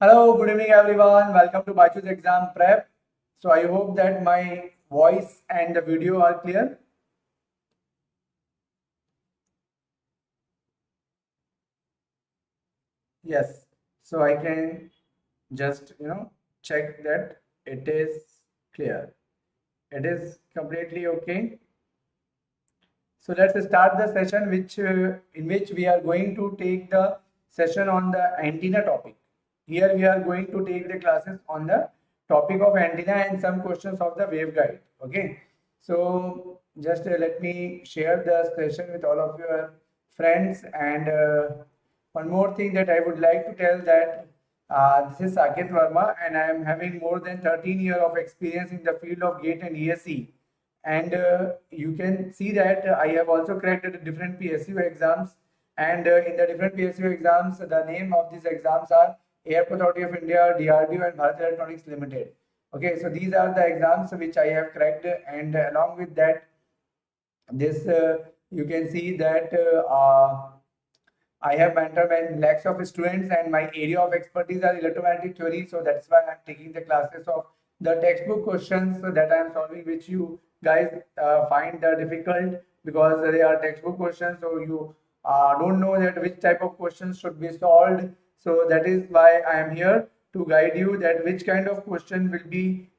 Hello, good evening everyone. Welcome to BYJU'S exam prep. So I hope that my voice and the video are clear. Yes. So I can just check that it is clear. It is completely okay. So let's start the session in which we are going to take the session on the antenna topic. Here we are going to take the classes on the topic of antenna and some questions of the waveguide. Okay. So just let me share the session with all of your friends. And one more thing that I would like to tell that this is Saket Verma and I am having more than 13 years of experience in the field of gate and ESE, and you can see that I have also cracked the different PSU exams, and in the different PSU exams the name of these exams are Airport Authority of India, DRDO and Bharat Electronics Limited. Okay, so these are the exams which I have cracked, and along with that this you can see that I have mentored and lakhs of students, and my area of expertise are electromagnetic theory. So that's why I'm taking the classes of the textbook questions that I'm solving, which you guys find difficult because they are textbook questions. So you don't know that which type of questions should be solved. So that is why I am here to guide you that which kind of question will be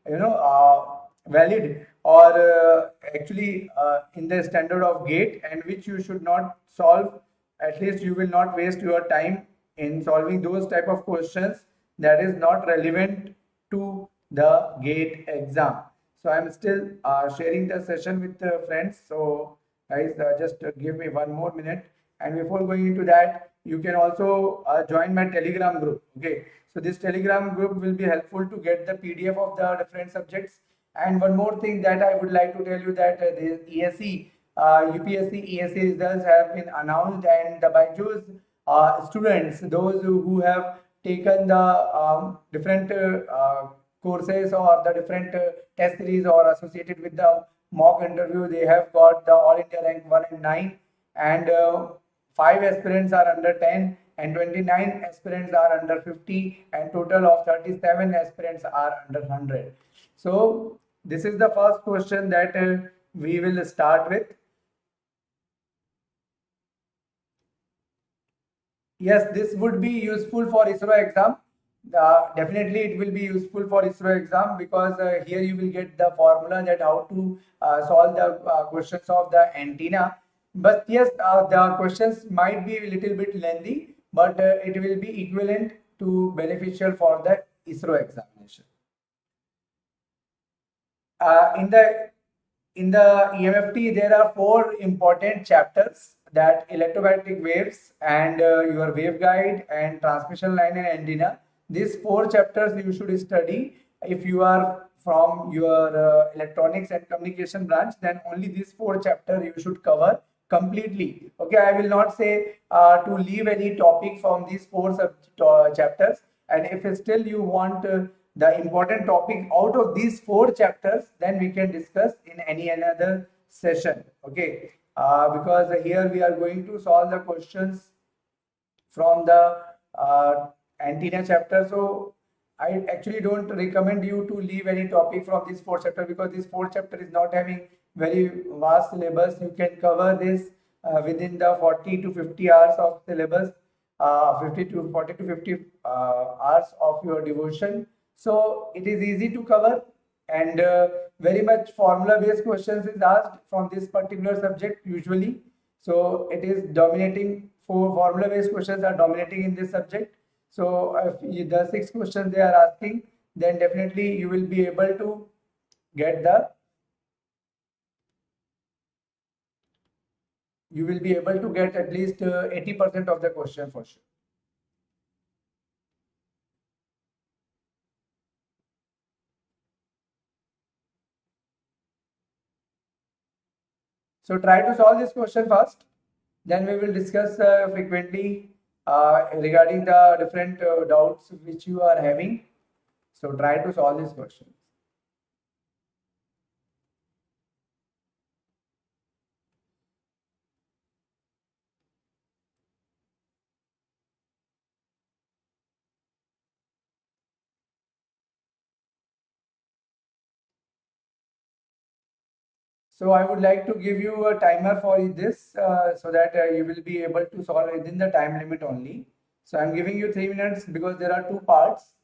valid or actually in the standard of gate, and which you should not solve. At least you will not waste your time in solving those type of questions that is not relevant to the gate exam. So I'm still sharing the session with friends. So guys, just give me one more minute, and before going into that, you can also join my telegram group. Okay, so this telegram group will be helpful to get the PDF of the different subjects. And one more thing that I would like to tell you that the ESE, UPSC ESE results have been announced, and the BYJU'S students, those who have taken the different courses or the different test series or associated with the mock interview, they have got the All India rank 1 and 9, and 5 aspirants are under 10 and 29 aspirants are under 50, and total of 37 aspirants are under 100. So this is the first question that we will start with. Yes, this would be useful for ISRO exam. Definitely, it will be useful for ISRO exam because here you will get the formula that how to solve the questions of the antenna. But yes, the questions might be a little bit lengthy, but it will be equivalent to beneficial for the ISRO examination. In the EMFT, there are 4 important chapters, that electromagnetic waves and your waveguide and transmission line and antenna. These 4 chapters you should study. If you are from your electronics and communication branch, then only these 4 chapters you should cover completely. Okay, I will not say to leave any topic from these 4 chapters. And if still you want the important topic out of these 4 chapters, then we can discuss in any another session. Okay, because here we are going to solve the questions from the antenna chapter. So I actually don't recommend you to leave any topic from this 4 chapter, because this 4 chapter is not having very vast syllabus. You can cover this within the 40 to 50 hours of syllabus, 50 to 40 to 50 hours of your devotion. So it is easy to cover, and very much formula based questions is asked from this particular subject usually. So it is dominating, for formula based questions are dominating in this subject. So if the 6 questions they are asking, then definitely you will be able to get the you will be able to get at least 80% of the question for sure. So try to solve this question first. Then we will discuss frequently regarding the different doubts which you are having. So try to solve this question. So I would like to give you a timer for this so that you will be able to solve within the time limit only. So I'm giving you 3 minutes because there are two parts.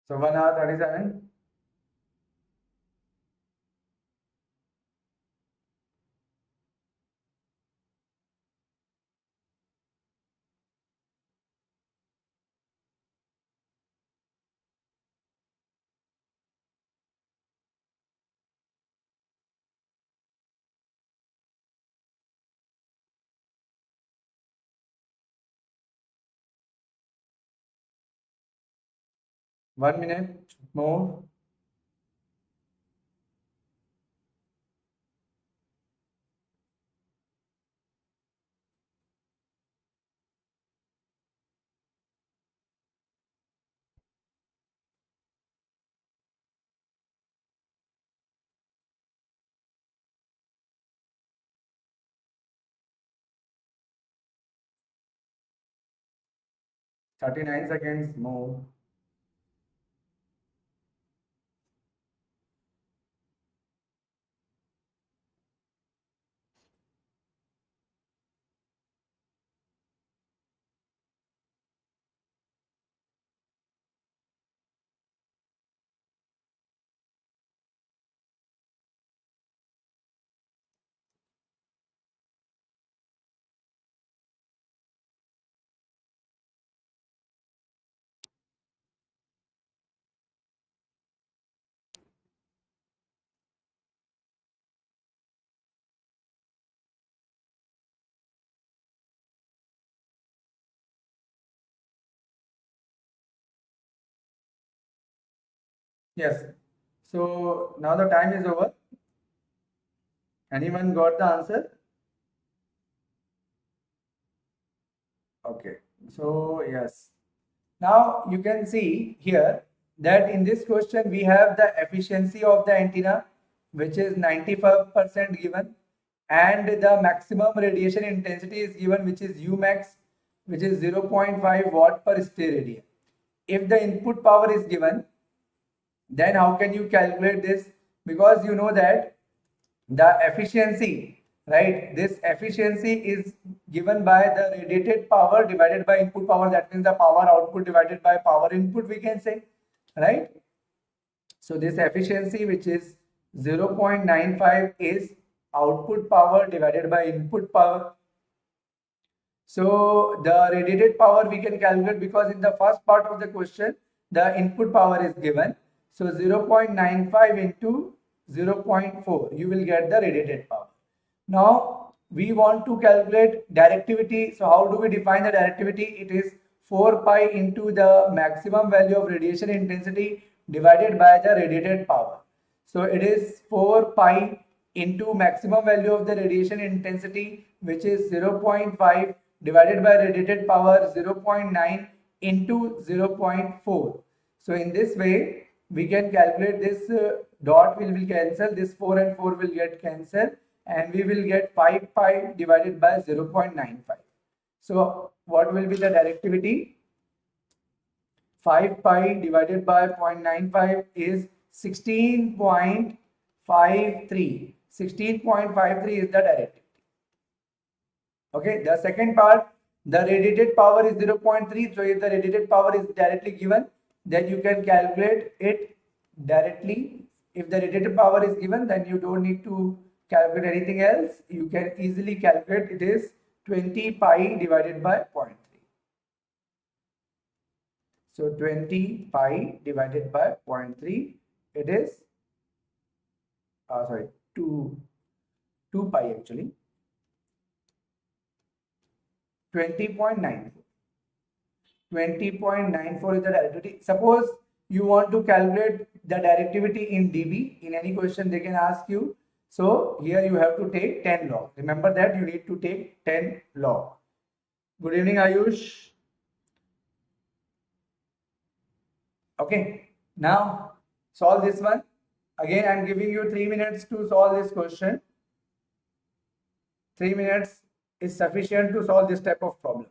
So 1 hour 37. One minute more. Thirty-nine seconds more. Yes. So now the time is over. Anyone got the answer? Okay. So yes. Now you can see here that in this question we have the efficiency of the antenna, which is 95% given, and the maximum radiation intensity is given, which is Umax, which is 0.5 watt per steradian. If the input power is given, then how can you calculate this? Because you know that the efficiency, right, this efficiency is given by the radiated power divided by input power. That means the power output divided by power input, we can say, right? So this efficiency, which is 0.95, is output power divided by input power. So the radiated power we can calculate, because in the first part of the question the input power is given. So 0.95 into 0.4, you will get the radiated power. Now we want to calculate directivity. So how do we define the directivity? It is 4 pi into the maximum value of radiation intensity divided by the radiated power. So it is 4 pi into maximum value of the radiation intensity, which is 0.5, divided by radiated power 0.9 into 0.4. So in this way we can calculate this. Dot will cancel, this 4 and 4 will get cancelled, and we will get 5 pi divided by 0.95. So what will be the directivity? 5 pi divided by 0.95 is 16.53. 16.53 is the directivity. Okay, the second part, the radiated power is 0.3. So if the radiated power is directly given, then you can calculate it directly. If the radiated power is given, then you don't need to calculate anything else. You can easily calculate it is 20 pi divided by 0.3. So 20 pi divided by 0.3, it is, 2 pi actually, 20.94. 20.94 is the directivity. Suppose you want to calculate the directivity in dB. In any question they can ask you. So here you have to take 10 log. Remember that you need to take 10 log. Good evening, Ayush. Okay, now solve this one. Again, I am giving you 3 minutes to solve this question. 3 minutes is sufficient to solve this type of problem.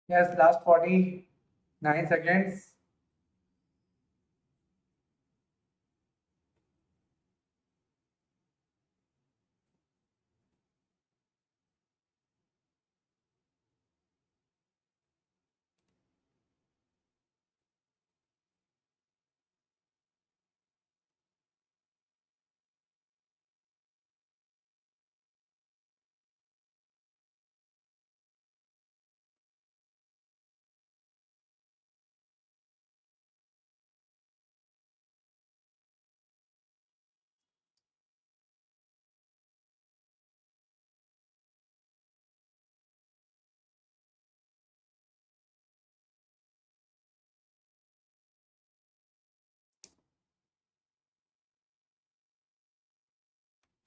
Yes, last 49 seconds.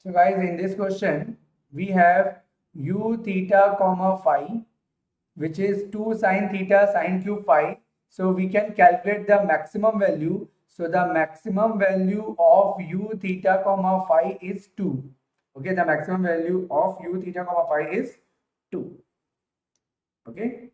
So guys, in this question, we have u theta comma phi, which is 2 sine theta sine cube phi. So we can calculate the maximum value. So the maximum value of u theta comma phi is 2. Okay, the maximum value of u theta comma phi is 2. Okay.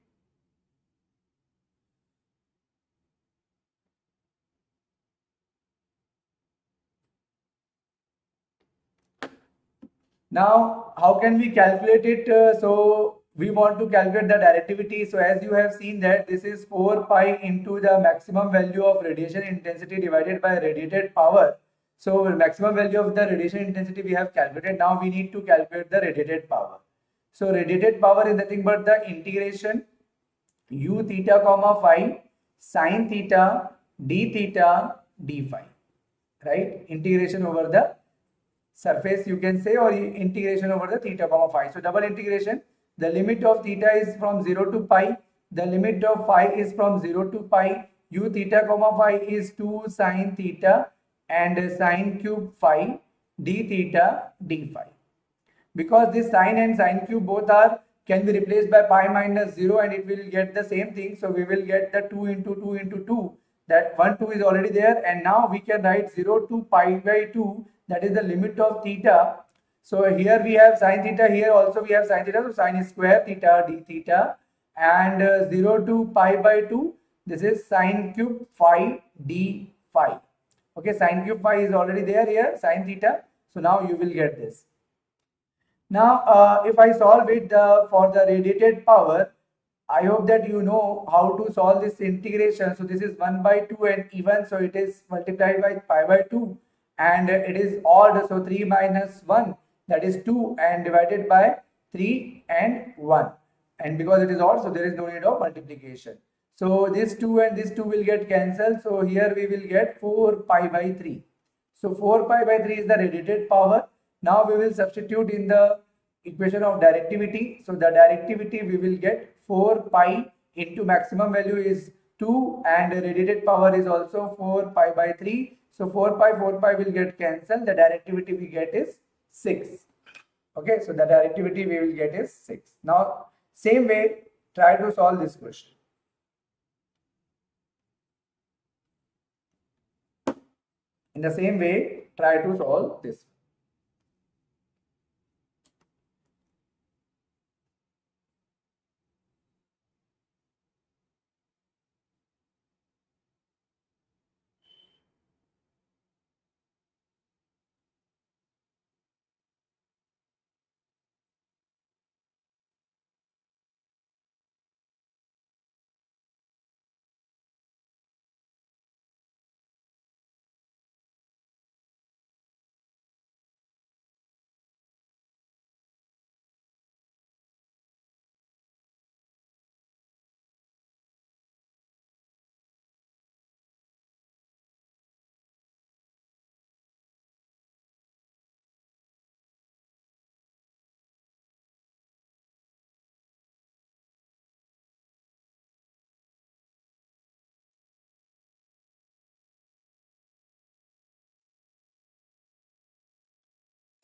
Now, how can we calculate it? So we want to calculate the directivity. So as you have seen that this is 4 pi into the maximum value of radiation intensity divided by radiated power. So maximum value of the radiation intensity we have calculated. Now we need to calculate the radiated power. So radiated power is nothing but the integration u theta comma phi sin theta d theta d phi, right? Integration over the surface you can say, or integration over the theta comma phi. So double integration, the limit of theta is from 0 to pi, the limit of phi is from 0 to pi, u theta comma phi is 2 sin theta and sin cube phi d theta d phi. Because this sine and sine cube both are can be replaced by pi minus 0 and it will get the same thing. So we will get the 2 into 2 into 2, that 1 2 is already there, and now we can write 0 to pi by 2, that is the limit of theta. So here we have sine theta, here also we have sine theta, so sine square theta d theta, and 0 to pi by 2, this is sine cube phi d phi. Okay, sine cube phi is already there here, sine theta, so now you will get this. Now, if I solve it for the radiated power, I hope that you know how to solve this integration. So this is 1 by 2 and even, so it is multiplied by pi by 2, and it is odd, so 3 minus 1, that is 2, and divided by 3 and 1. And because it is odd, so there is no need of multiplication. So this 2 and this 2 will get cancelled. So here we will get 4 pi by 3. So 4 pi by 3 is the radiated power. Now we will substitute in the equation of directivity. So the directivity we will get 4 pi into maximum value is 2 and radiated power is also 4 pi by 3. So 4 pi will get cancelled. The directivity we get is 6. Okay, so the directivity we will get is 6. Now same way, try to solve this question. In the same way, try to solve this.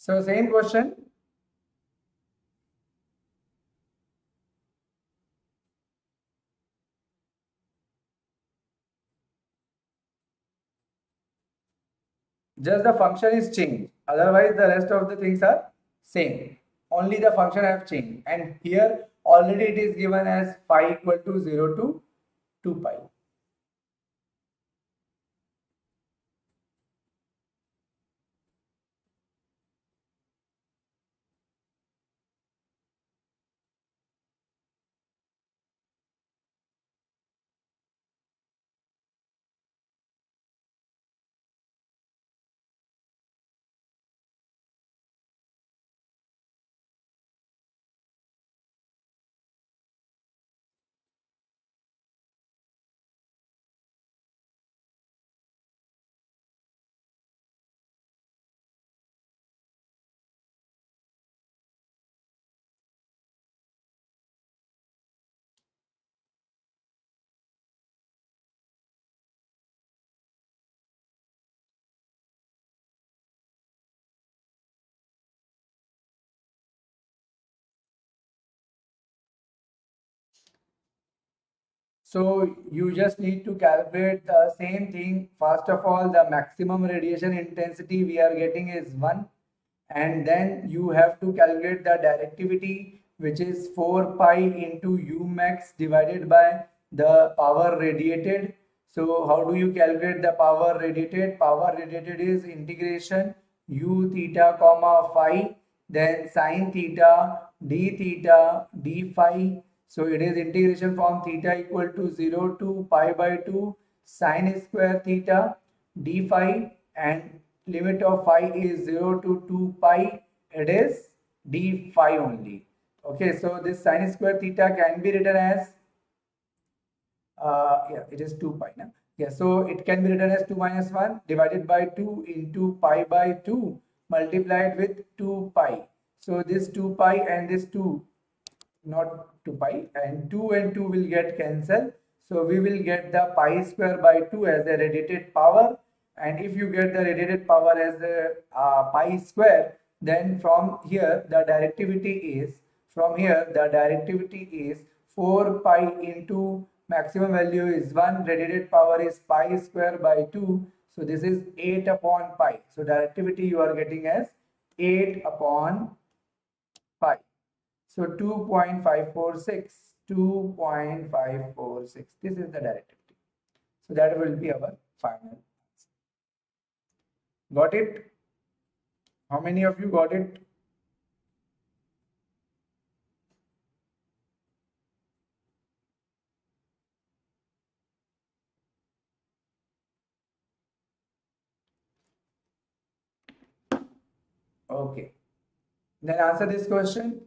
So same question. Just the function is changed. Otherwise, the rest of the things are same. Only the function have changed. And here already it is given as phi equal to 0 to 2 pi. So you just need to calculate the same thing. First of all, the maximum radiation intensity we are getting is 1. And then you have to calculate the directivity, which is 4 pi into u max divided by the power radiated. So how do you calculate the power radiated? Power radiated is integration u theta comma phi, then sin theta d phi. So it is integration from theta equal to 0 to pi by 2 sin square theta d phi, and limit of phi is 0 to 2 pi, it is d phi only. Okay, so this sin square theta can be written as yeah, it is 2 pi now. Yeah, so it can be written as 2 minus 1 divided by 2 into pi by 2 multiplied with 2 pi. So this 2 pi and this 2, not 2 pi, and 2 and 2 will get cancelled. So we will get the pi square by 2 as the radiated power, and if you get the radiated power as the pi square, then from here the directivity is 4 pi into maximum value is 1, radiated power is pi square by 2, so this is 8 upon pi. So directivity you are getting as 8 upon pi. So 2.546, 2.546, this is the directivity. So that will be our final answer. Got it? How many of you got it? Okay. Then answer this question.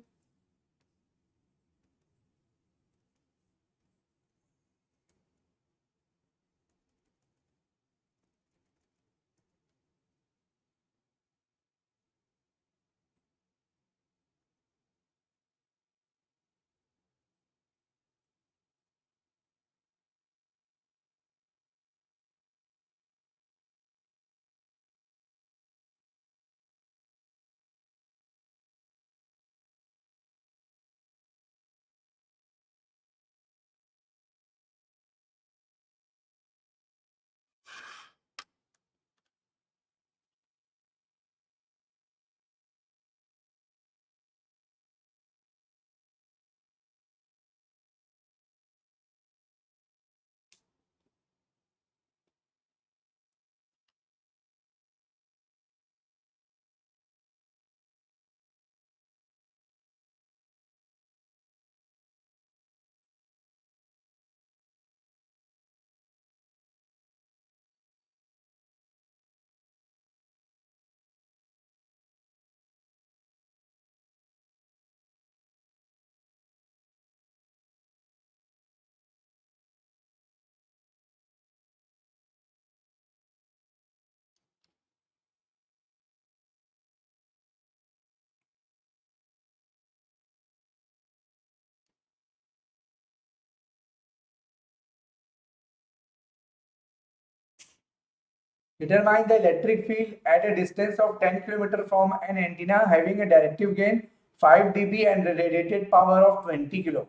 Determine the electric field at a distance of 10 km from an antenna having a directive gain 5 dB and radiated power of 20 kilowatt.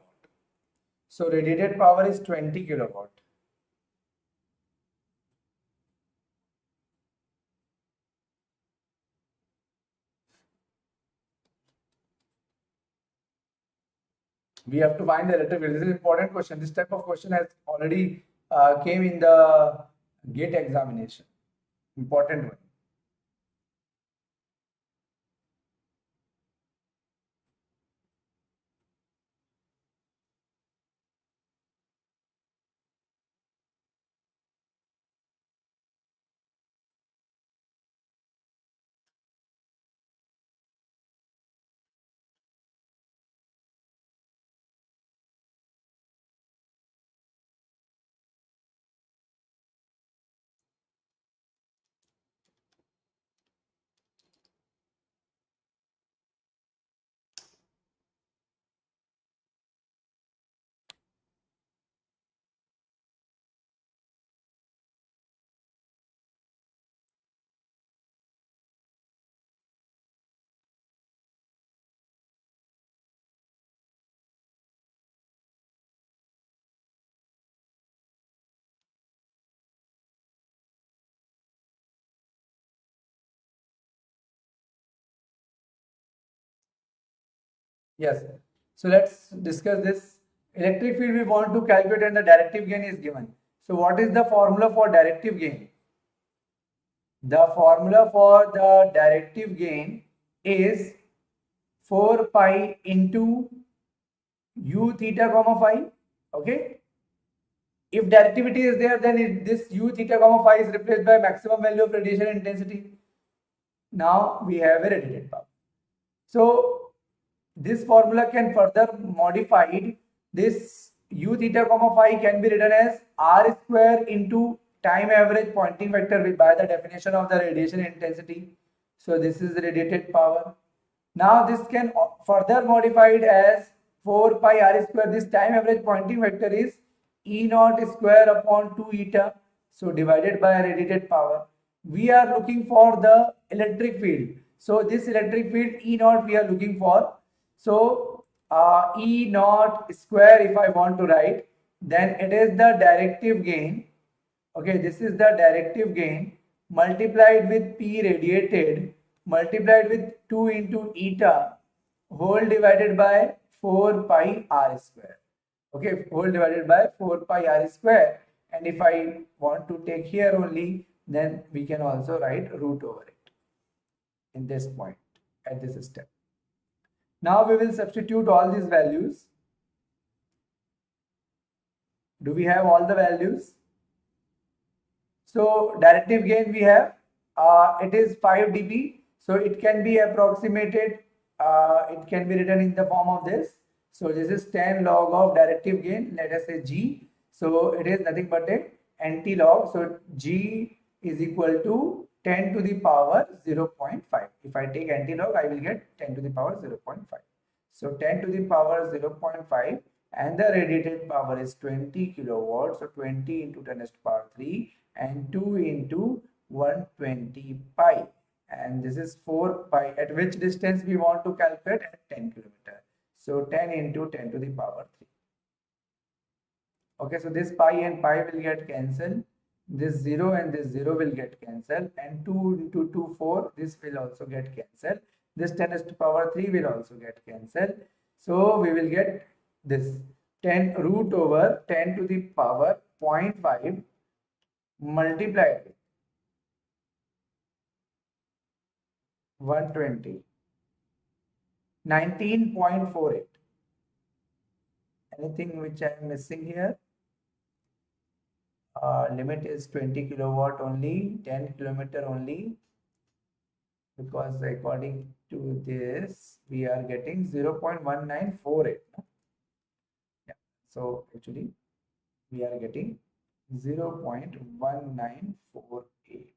So radiated power is 20 kilowatt. We have to find the electric field. This is an important question. This type of question has already came in the GATE examination. Important one. Yes. So let's discuss this. Electric field we want to calculate and the directive gain is given. So what is the formula for directive gain? The formula for the directive gain is 4 pi into u theta comma phi. Okay. If directivity is there, then this u theta comma phi is replaced by maximum value of radiation intensity. Now we have a radiated power. So this formula can further modified. This u theta comma phi can be written as r square into time average Poynting vector by the definition of the radiation intensity. So this is the radiated power. Now this can further modified as 4 pi r square. This time average Poynting vector is E naught square upon 2 eta. So divided by radiated power. We are looking for the electric field. So this electric field E naught we are looking for. So E naught square if I want to write, then it is the directive gain. Okay, this is the directive gain multiplied with P radiated multiplied with 2 into eta whole divided by 4 pi r square. Okay, whole divided by 4 pi r square. And if I want to take here only, then we can also write root over it in this point at this step. Now we will substitute all these values. Do we have all the values? So directive gain we have, it is 5 dB. So it can be approximated, it can be written in the form of this. So this is 10 log of directive gain, let us say G. So it is nothing but a anti-log. So G is equal to 10 to the power 0.5. If I take anti-log, I will get 10 to the power 0.5. So 10 to the power 0.5 and the radiated power is 20 kilowatts. So 20 into 10 to the power 3 and 2 into 120 pi. And this is 4 pi. At which distance we want to calculate? At 10 kilometer. So 10 into 10 to the power 3. Okay, so this pi and pi will get cancelled. This 0 and this 0 will get cancelled. And 2 into 2, 4. This will also get cancelled. This 10 to the power 3 will also get cancelled. So we will get this 10 root over 10 to the power 0.5 multiplied with 120. 19.48. Anything which I am missing here? Limit is 20 kilowatt only, 10 kilometer only, because according to this we are getting 0.1948. Yeah, so actually we are getting 0.1948.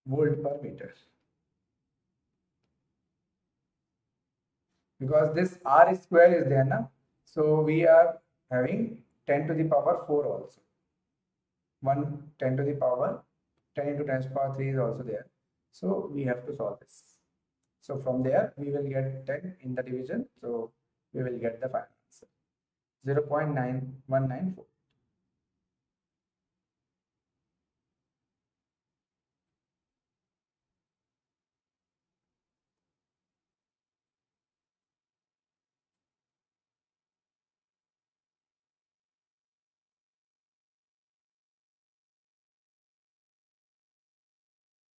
Volt per meter, because this r square is there now, so we are having 10 to the power 4 also. 10 to the power 10 into 10 to the power 3 is also there, so we have to solve this. So from there we will get 10 in the division, so we will get the final answer 0.9194.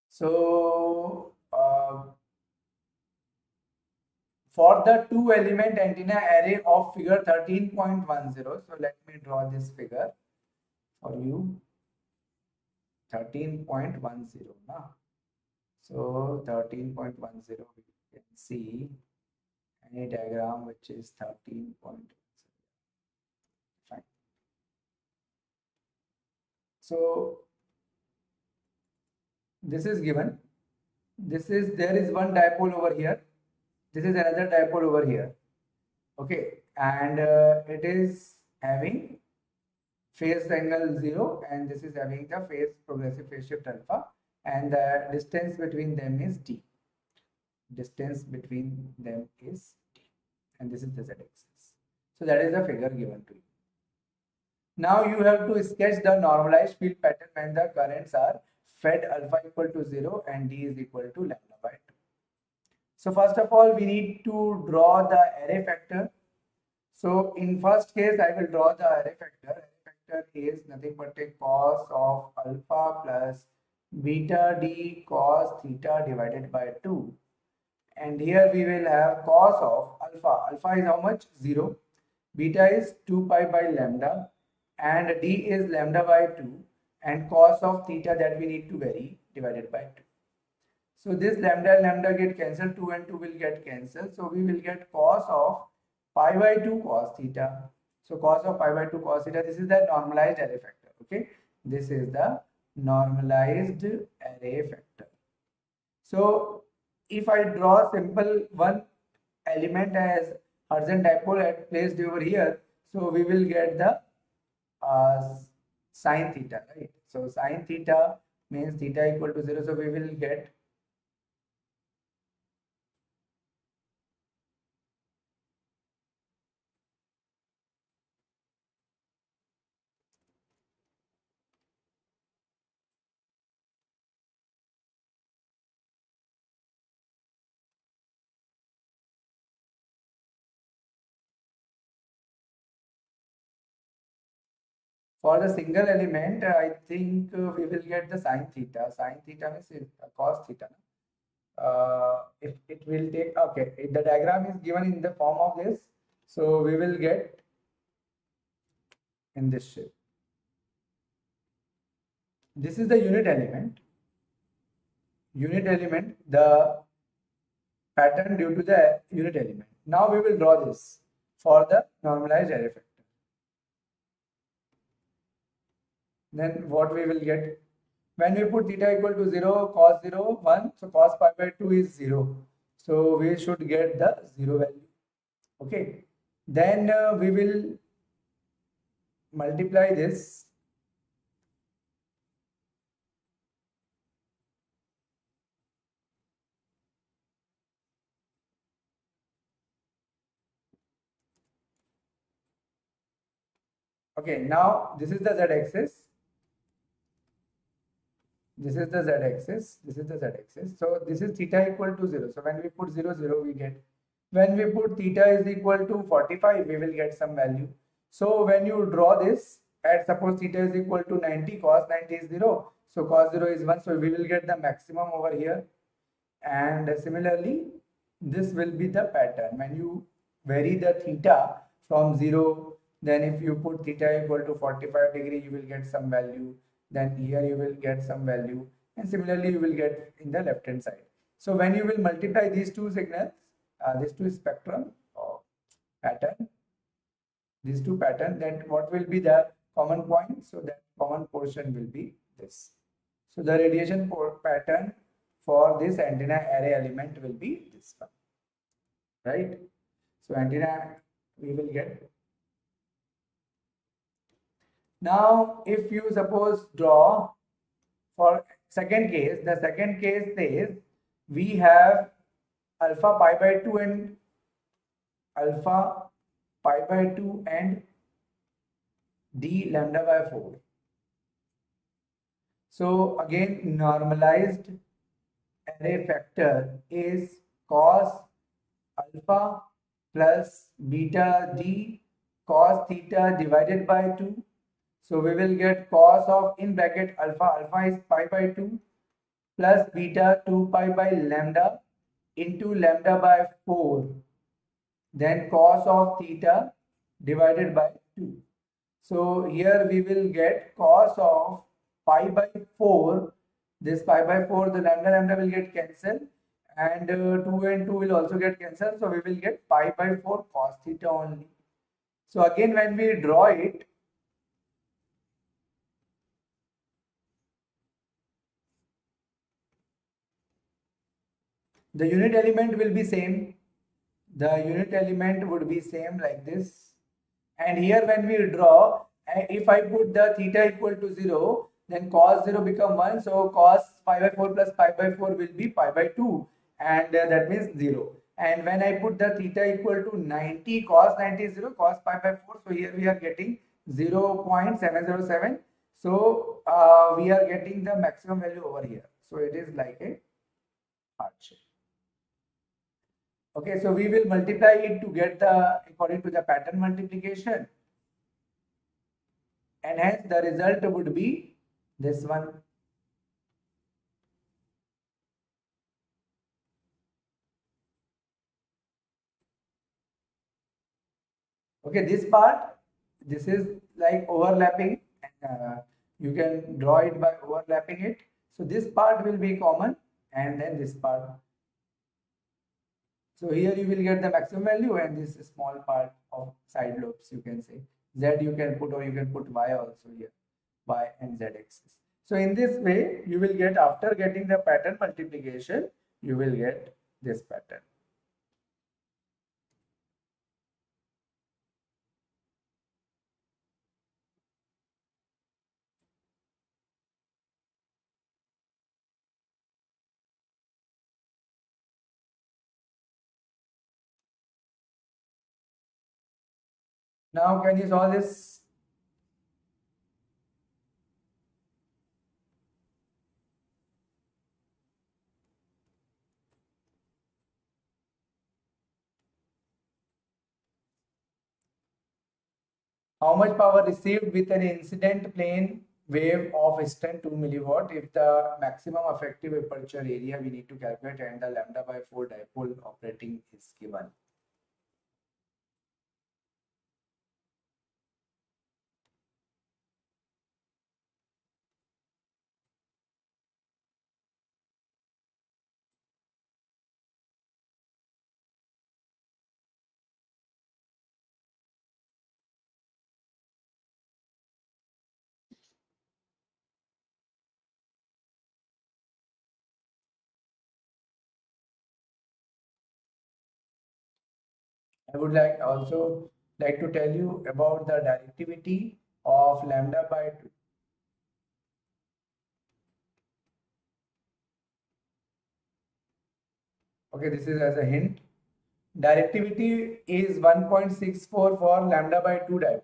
So for the two element antenna array of figure 13.10, so let me draw this figure for you. 13.10 now. So 13.10 we can see any diagram which is 13.10. Fine. So this is given. There is one dipole over here. This is another dipole over here. Okay, and it is having phase angle 0, and this is having the phase progressive phase shift alpha, and the distance between them is d. Distance between them is d, and this is the z-axis. So that is the figure given to you. Now you have to sketch the normalized field pattern when the currents are fed alpha equal to 0 and d is equal to lambda by 2. So first of all, we need to draw the array factor. So in first case, I will draw the array factor. Array factor is nothing but a cos of alpha plus beta d cos theta divided by 2. and here we will have cos of alpha. Alpha is how much? 0. Beta is 2 pi by lambda, and d is lambda by 2, and cos of theta that we need to vary divided by 2. So this lambda and lambda get cancelled, 2 and 2 will get cancelled. So we will get cos of pi by 2 cos theta. So cos of pi by 2 cos theta, this is the normalized array factor. Okay, this is the normalized array factor. So if I draw simple one element as Hertzian dipole placed over here, so we will get the sine theta, right? So sine theta means theta equal to 0. So we will get for the single element, I think we will get the sine theta. Sine theta means cos theta. If it will take, okay, if the diagram is given in the form of this, so we will get in this shape. This is the unit element. Unit element, the pattern due to the unit element. Now we will draw this for the normalized array factor. Then what we will get? When we put theta equal to 0, cos 0, 1, so cos pi by 2 is 0. So we should get the 0 value. Okay. Then we will multiply this. Okay, now this is the z-axis. This is the z-axis. This is the z-axis. So this is theta equal to 0. So when we put 0, 0, we get. When we put theta is equal to 45, we will get some value. So when you draw this, at suppose theta is equal to 90, cos 90 is 0. So cos 0 is 1. So we will get the maximum over here. And similarly, this will be the pattern. When you vary the theta from 0, then if you put theta equal to 45 degree, you will get some value. Then here you will get some value, and similarly you will get in the left hand side. So when you will multiply these two signals, these two spectrum or pattern, these two pattern, then what will be the common point? So that common portion will be this. So the radiation pattern for this antenna array element will be this one, right? So antenna we will get. Now if you suppose draw for second case, the second case says we have alpha pi by 2 and alpha pi by 2 and d lambda by 4. So again, normalized array factor is cos alpha plus beta d cos theta divided by 2. So we will get cos of, in bracket, alpha is pi by 2 plus beta 2 pi by lambda into lambda by 4. Then cos of theta divided by 2. So here we will get cos of pi by 4. This pi by 4, the lambda will get cancelled, and 2 and 2 will also get cancelled. So we will get pi by 4 cos theta only. So again, when we draw it, the unit element will be same. The unit element would be same like this. And here when we draw, if I put the theta equal to 0, then cos 0 become 1. So cos pi by 4 plus pi by 4 will be pi by 2. And that means 0. And when I put the theta equal to 90, cos 90 is 0, cos pi by 4. So here we are getting 0.707. So we are getting the maximum value over here. So it is like a heart shape. Okay, so we will multiply it to get the, according to the pattern multiplication, and hence the result would be this one. Okay, this part, this is like overlapping. You can draw it by overlapping it. So this part will be common, and then this part. So here you will get the maximum value, and this small part of side lobes, you can say. Z you can put, or you can put Y also here, Y and Z axis. So in this way, you will get, after getting the pattern multiplication, you will get this pattern. Now can you solve this? How much power received with an incident plane wave of instant 2 milliwatt if the maximum effective aperture area we need to calculate and the lambda by 4 dipole operating is given. I would also like to tell you about the directivity of lambda by 2. Okay, this is as a hint. Directivity is 1.64 for lambda by 2 dipole.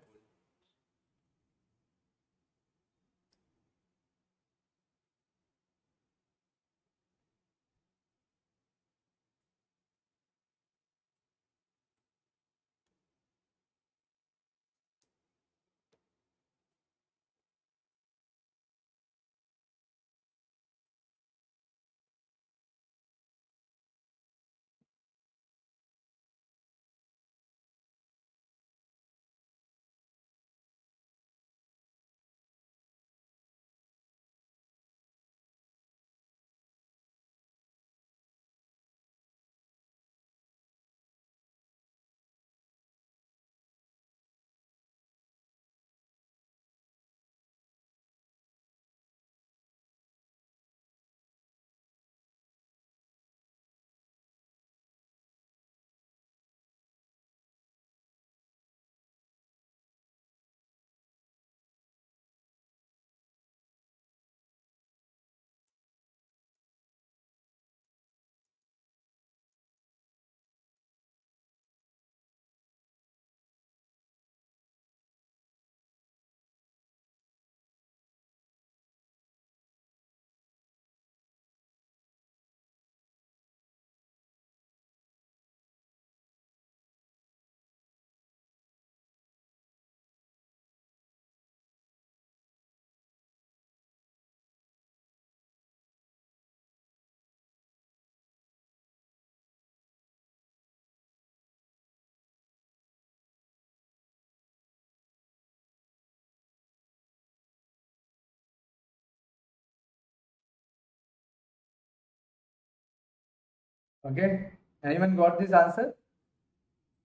Okay, anyone got this answer?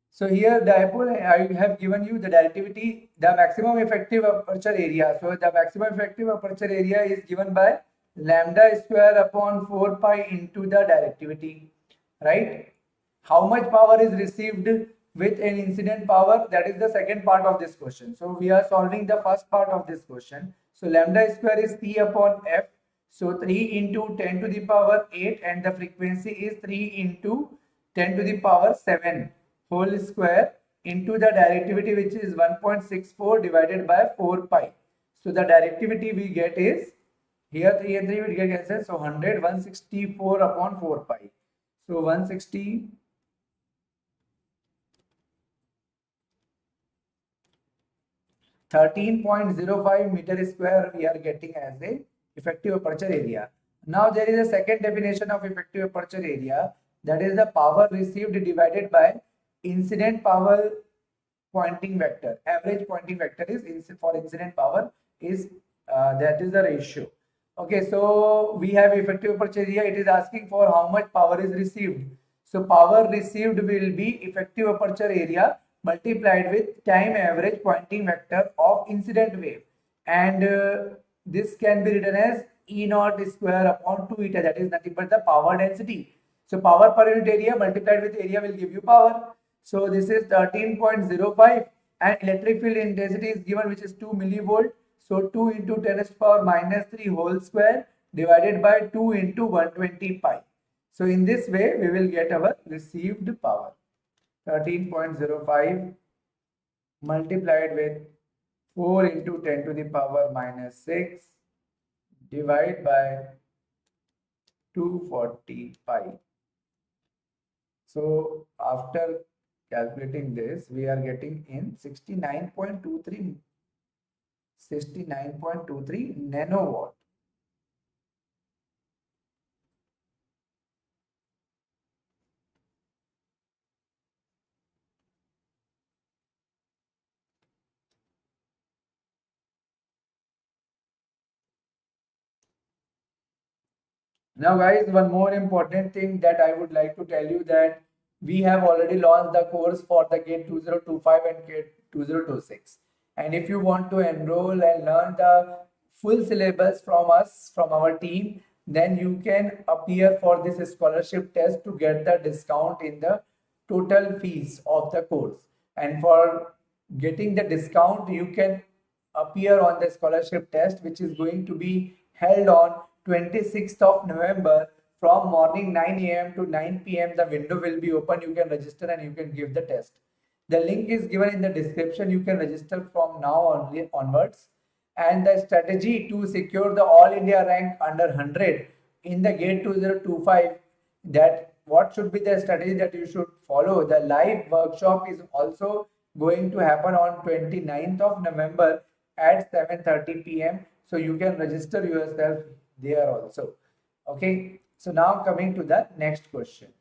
So here dipole, I have given you the directivity, the maximum effective aperture area. So the maximum effective aperture area is given by lambda square upon 4 pi into the directivity, right? How much power is received with an incident power? That is the second part of this question. So we are solving the first part of this question. So lambda square is P upon F. So 3 into 10 to the power 8, and the frequency is 3 into 10 to the power 7 whole square into the directivity, which is 1.64 divided by 4 pi. So the directivity we get is, here 3 and 3 will get cancelled. So 164 upon 4 pi. So 160 13.05 meter square we are getting as a effective aperture area. Now there is a second definition of effective aperture area, that is the power received divided by incident power pointing vector. Average pointing vector is for incident power is that is the ratio. Okay, so we have effective aperture area. It is asking for how much power is received. So power received will be effective aperture area multiplied with time average pointing vector of incident wave, and this can be written as E naught square upon 2 eta, that is nothing but the power density. So power per unit area multiplied with area will give you power. So this is 13.05, and electric field intensity is given, which is 2 millivolt. So 2 into 10 to the power minus 3 whole square divided by 2 into 120 pi. So in this way we will get our received power. 13.05 multiplied with 4 into 10 to the power minus 6 divided by 240 pi. So after calculating this, we are getting in 69.23 nanowatt. Now guys, one more important thing that I would like to tell you, that we have already launched the course for the GATE 2025 and GATE 2026. And if you want to enroll and learn the full syllabus from us, from our team, then you can appear for this scholarship test to get the discount in the total fees of the course. And for getting the discount, you can appear on the scholarship test, which is going to be held on 26th of November from morning 9 a.m. to 9 p.m. The window will be open. You can register and you can give the test. The link is given in the description. You can register from now onwards. And the strategy to secure the All India rank under 100 in the GATE 2025, that what should be the strategy that you should follow. The live workshop is also going to happen on 29th of November at 7:30 p.m. So you can register yourself there also. Okay, so now coming to the next question.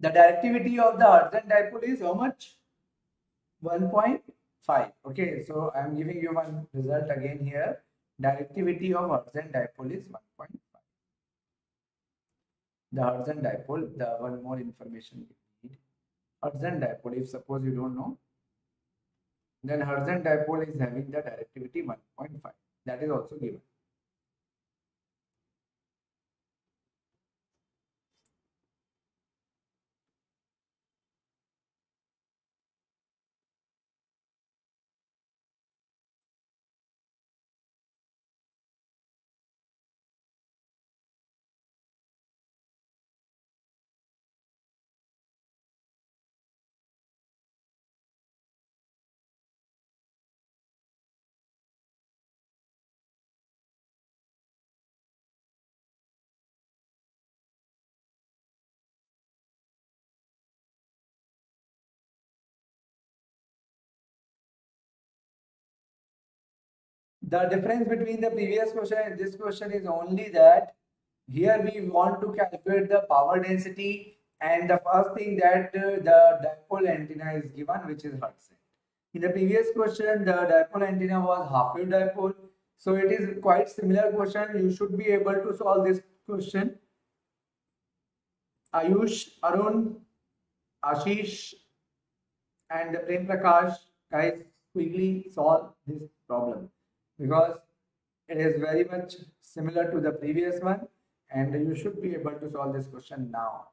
The directivity of the Hudson dipole is how much? 1.5. Okay, so I am giving you one result again here. Directivity of Hudson dipole is 1.5. The Hudson dipole, the one more information we need. Hudson dipole, if suppose you don't know, then Hudson dipole is having the directivity 1.5. That is also given. The difference between the previous question and this question is only that here we want to calculate the power density, and the first thing that the dipole antenna is given, which is Hudson. In the previous question, the dipole antenna was half wave dipole. So it is quite similar question. You should be able to solve this question. Ayush, Arun, Ashish, and Prem Prakash, guys, quickly solve this problem because it is very much similar to the previous one and you should be able to solve this question now.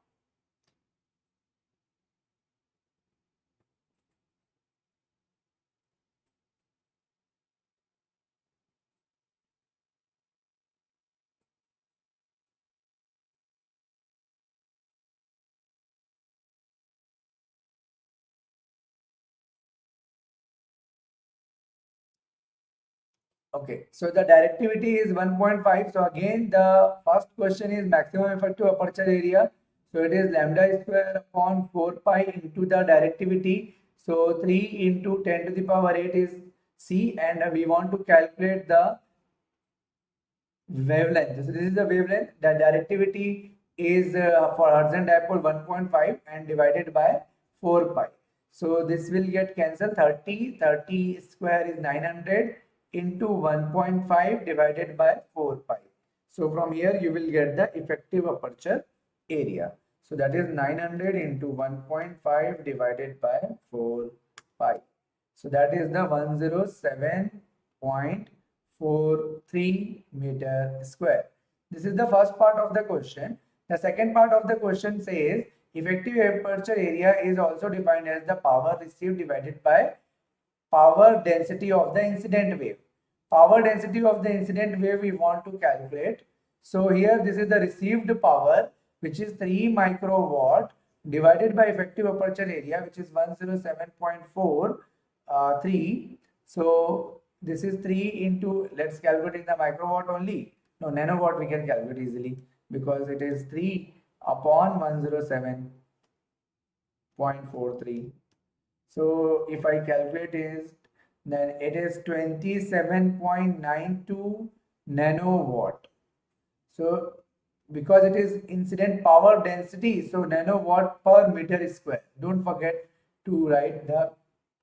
Okay, so the directivity is 1.5. So again, the first question is maximum effective aperture area. So it is lambda square upon 4 pi into the directivity. So 3 into 10 to the power 8 is C, and we want to calculate the wavelength. So this is the wavelength. The directivity is for Hertzian dipole 1.5 and divided by 4 pi. So this will get cancelled. 30 square is 900 into 1.5 divided by 4 pi. So from here you will get the effective aperture area. So that is 900 into 1.5 divided by 4 pi. So that is the 107.43 meter square. This is the first part of the question. The second part of the question says effective aperture area is also defined as the power received divided by power density of the incident wave. Power density of the incident wave we want to calculate. So here this is the received power, which is 3 microwatt divided by effective aperture area, which is 107.43. So this is 3 into, let's calculate in the microwatt only. No, nanowatt we can calculate easily because it is 3 upon 107.43. So if I calculate is, then it is 27.92 nanowatt. So because it is incident power density, so nanowatt per meter square. Don't forget to write the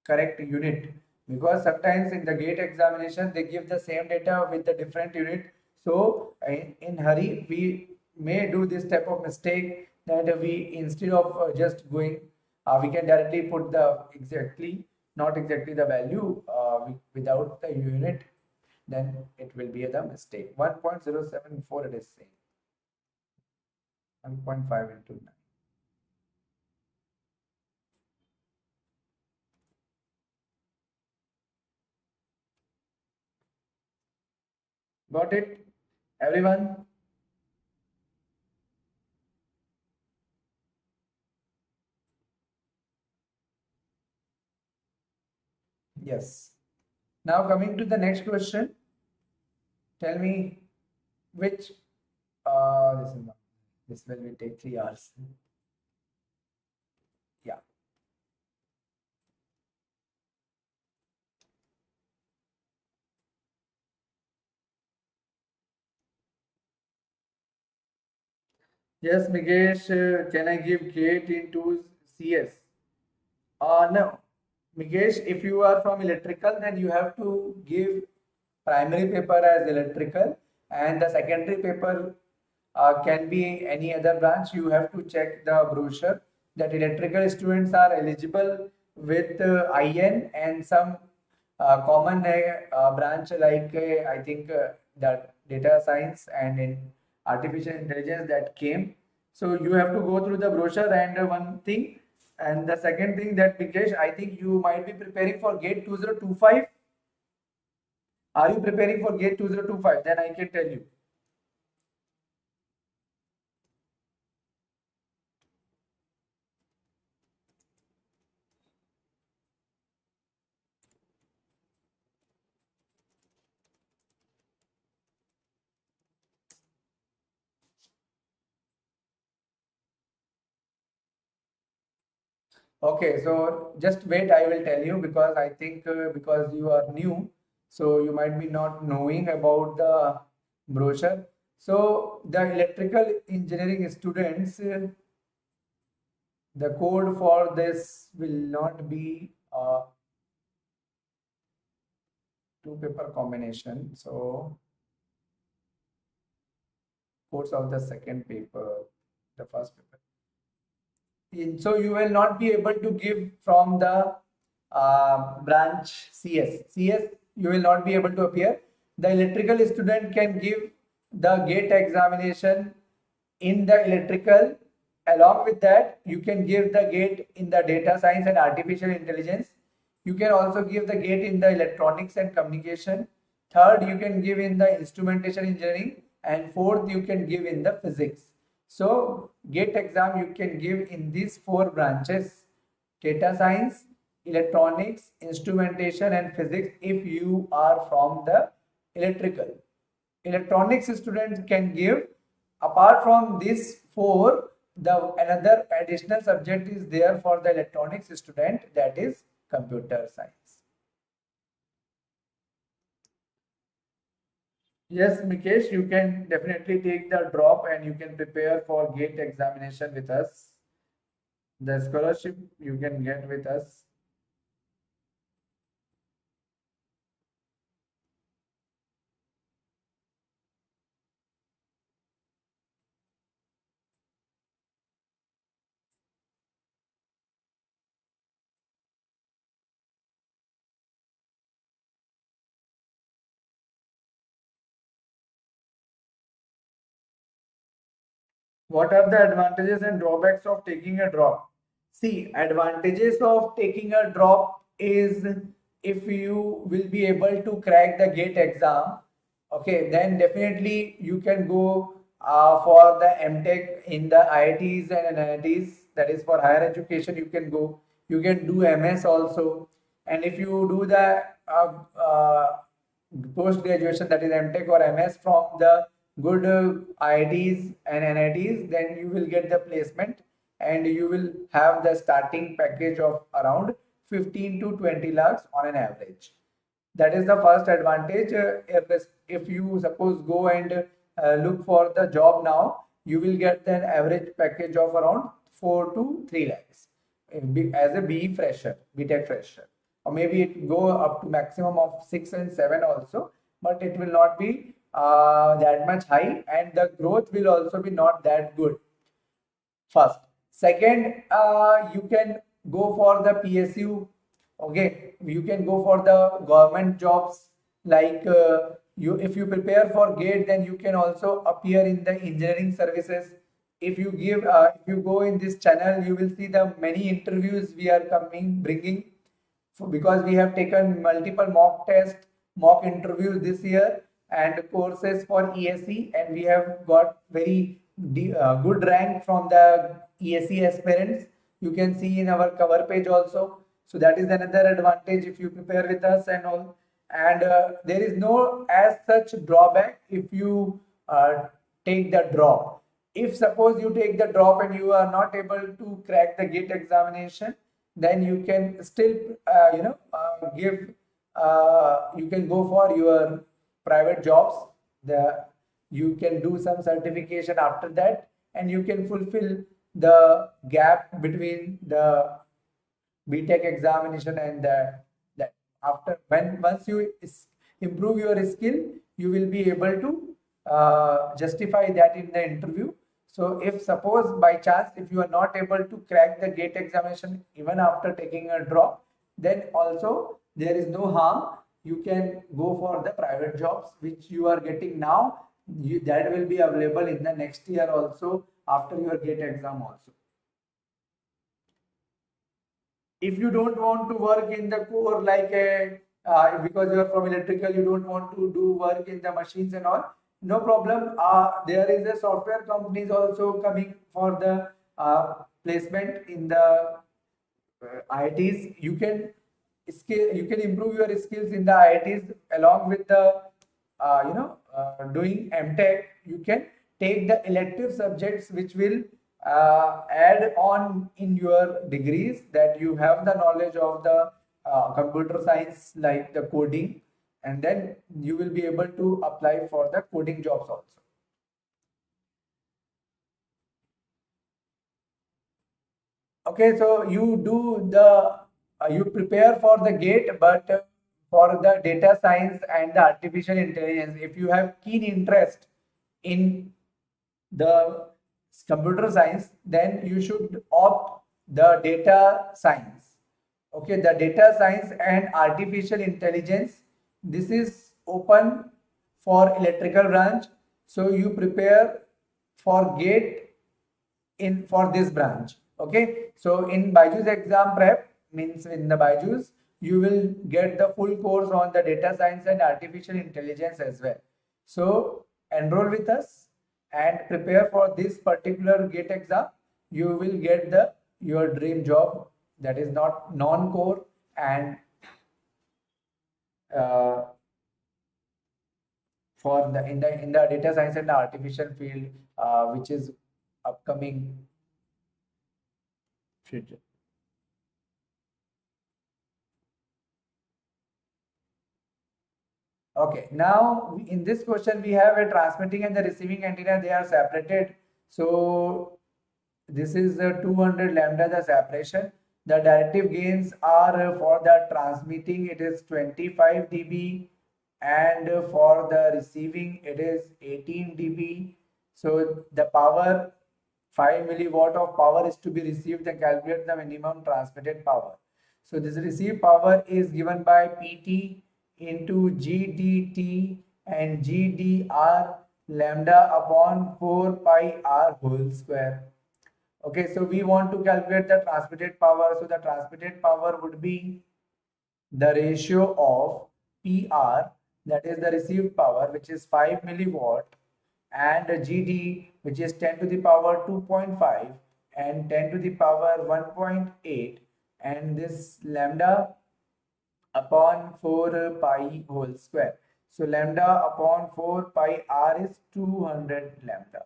correct unit because sometimes in the gate examination they give the same data with the different unit. So in hurry we may do this type of mistake that we instead of just going we can directly put the not exactly the value without the unit, then it will be the mistake. 1.074 it is saying. 1.5 into 9. Got it, everyone? Yes. Now coming to the next question. Tell me which this will take 3 hours. Yeah. Yes, Mikesh, can I give gate into CS? No. Mikesh, if you are from electrical, then you have to give primary paper as electrical and the secondary paper can be any other branch. You have to check the brochure that electrical students are eligible with IN and some common branch like I think that data science and in artificial intelligence that came. So you have to go through the brochure and one thing. And the second thing that Mikesh, I think you might be preparing for GATE 2025. Are you preparing for GATE 2025? Then I can tell you. Okay, so just wait, I will tell you because I think because you are new, so you might be not knowing about the brochure. So the electrical engineering students, the code for this will not be two paper combination. So codes of the second paper, the first paper. So you will not be able to give from the branch CS, you will not be able to appear. The electrical student can give the gate examination in the electrical. Along with that, you can give the gate in the data science and artificial intelligence. You can also give the gate in the electronics and communication. Third, you can give in the instrumentation engineering, and fourth, you can give in the physics. So gate exam you can give in these four branches: data science, electronics, instrumentation and physics if you are from the electrical. Electronics students can give, apart from these four, the another additional subject is there for the electronics student, that is computer science. Yes, Mikesh, you can definitely take the drop and you can prepare for gate examination with us. The scholarship you can get with us. What are the advantages and drawbacks of taking a drop? See, advantages of taking a drop is if you will be able to crack the gate exam, okay, then definitely you can go for the MTech in the IITs and NITs, that is for higher education, you can go. You can do MS also. And if you do the post graduation, that is MTech or MS from the good IITs and NITs, then you will get the placement and you will have the starting package of around 15 to 20 lakhs on an average. That is the first advantage. If you suppose go and look for the job now, you will get an average package of around 4 to 3 lakhs as a BE fresher, BTech fresher, or maybe it go up to maximum of 6 and 7 also, but it will not be that much high, and the growth will also be not that good. First, second, you can go for the PSU. Okay, you can go for the government jobs, like you if you prepare for GATE, then you can also appear in the engineering services. If you go in this channel, you will see the many interviews we are bringing, because we have taken multiple mock tests, mock interviews this year, and courses for ESE, and we have got very good rank from the ESE aspirants. You can see in our cover page also. So that is another advantage if you prepare with us and all. And there is no as such drawback if you take the drop. If suppose you take the drop and you are not able to crack the GATE examination, then you can still give you can go for your private jobs. You can do some certification after that, and you can fulfill the gap between the BTech examination and that. After once you improve your skill, you will be able to justify that in the interview. So if suppose by chance if you are not able to crack the GATE examination even after taking a drop, then also there is no harm. You can go for the private jobs which you are getting now. That will be available in the next year also after your GATE exam also. If you don't want to work in the core like a because you are from electrical, you don't want to do work in the machines and all, no problem. There is a software companies also coming for the placement in the IITs. You can improve your skills in the IITs along with the doing MTech. You can take the elective subjects which will add on in your degrees, that you have the knowledge of the computer science like the coding, and then you will be able to apply for the coding jobs also. Okay, so you do the you prepare for the GATE, but for the data science and the artificial intelligence, if you have keen interest in the computer science, then you should opt the data science. Okay, the data science and artificial intelligence, this is open for electrical branch. So you prepare for gate in for this branch. Okay, so in BYJU'S exam prep, means in the BYJU'S, you will get the full course on the data science and artificial intelligence as well. So enroll with us and prepare for this particular gate exam. You will get the your dream job, that is not non-core, and uh, for the in the data science and the artificial field, which is upcoming future. Okay, now in this question we have a transmitting and the receiving antenna, they are separated. So this is 200 lambda the separation. The directive gains are for the transmitting it is 25 dB, and for the receiving it is 18 dB. So the power, 5 milliwatt of power is to be received and calculate the minimum transmitted power. So this received power is given by PT into GDT and GDR lambda upon 4 pi r whole square. Okay, so we want to calculate the transmitted power. So the transmitted power would be the ratio of PR, that is the received power, which is 5 milliwatt, and GD, which is 10 to the power 2.5 and 10 to the power 1.8, and this lambda upon 4 pi whole square. So lambda upon 4 pi r is 200 lambda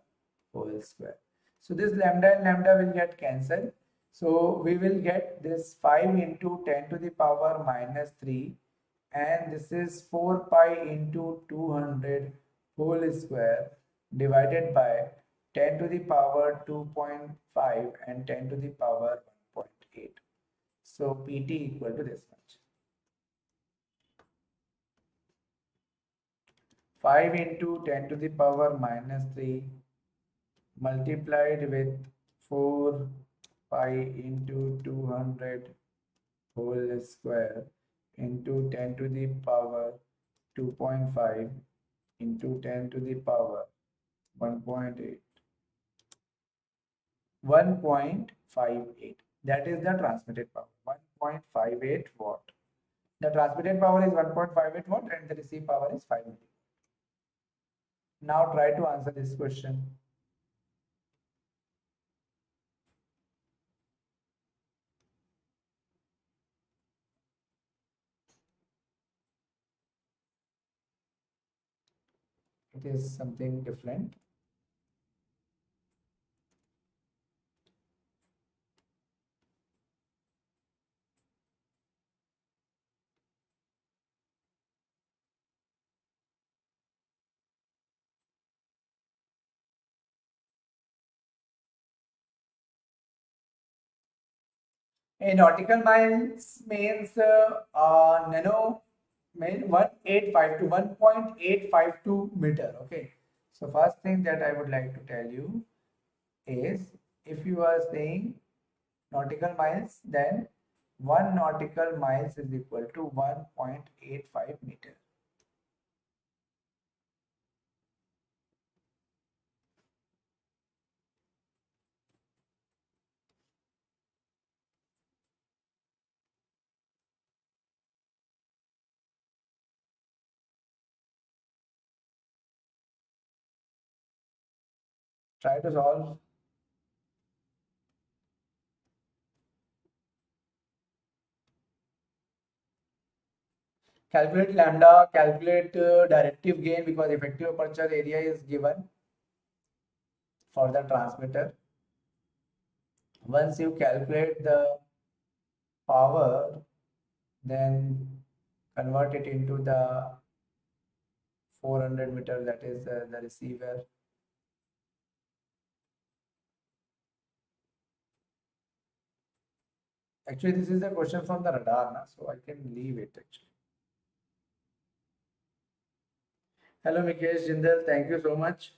whole square. So this lambda and lambda will get cancelled. So we will get this 5 into 10 to the power minus 3, and this is 4 pi into 200 whole square divided by 10 to the power 2.5 and 10 to the power 1.8. So PT equal to this much. 5 into 10 to the power minus 3 multiplied with 4 pi into 200 whole square into 10 to the power 2.5 into 10 to the power 1.8. 1.58. That is the transmitted power. 1.58 watt. The transmitted power is 1.58 watt and the received power is 5 milliwatt. Now try to answer this question. It is something different. A nautical miles means nano mean 1852 1.852 meter. Okay. So first thing that I would like to tell you is, if you are saying nautical miles, then 1 nautical miles is equal to 1.85 meter. Try to solve. Calculate lambda, calculate directive gain, because effective aperture area is given for the transmitter. Once you calculate the power, then convert it into the 400 meter, that is the receiver. Actually, this is the question from the radar, na? So I can leave it actually. Hello, Mikesh Jindal, thank you so much.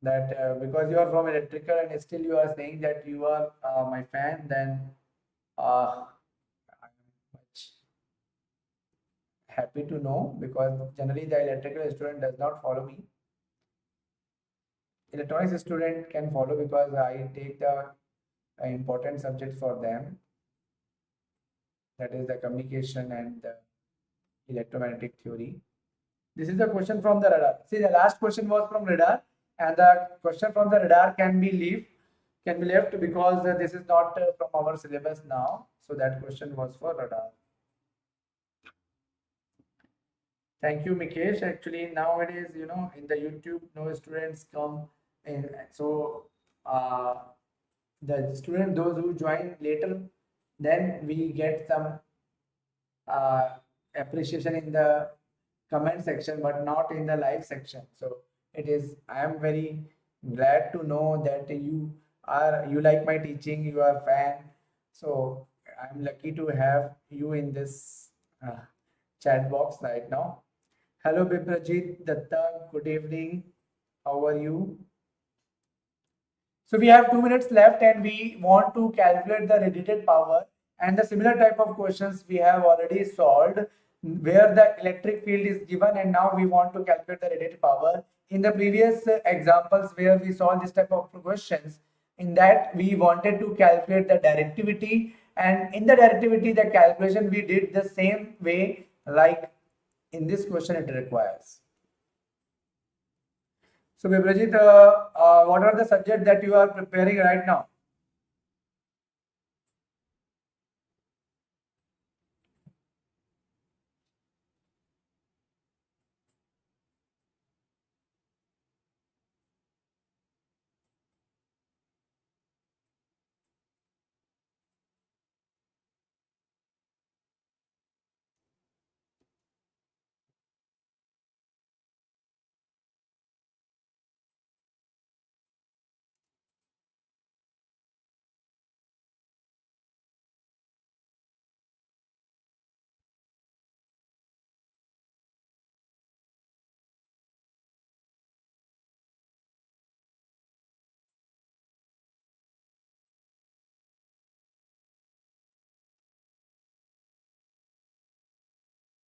That because you are from electrical and still you are saying that you are my fan, then uh, happy to know, because generally the electrical student does not follow me. Electronics student can follow because I take the important subjects for them, that is the communication and the electromagnetic theory. This is the question from the radar. See, the last question was from radar, and the question from the radar can be left because this is not from our syllabus now. So that question was for radar. Thank you, Mikesh. Actually, nowadays, in the YouTube, no students come in. So the student, those who join later, then we get some uh, appreciation in the comment section, but not in the live section. So I am very glad to know that you like my teaching, you are a fan. So I'm lucky to have you in this chat box right now. Hello Biprajit Datta, good evening. How are you? So we have 2 minutes left and we want to calculate the radiated power, and the similar type of questions we have already solved where the electric field is given, and now we want to calculate the radiated power. In the previous examples where we solved this type of questions, in that we wanted to calculate the directivity, and in the directivity the calculation we did the same way like in this question it requires. So Vibrajit, what are the subjects that you are preparing right now?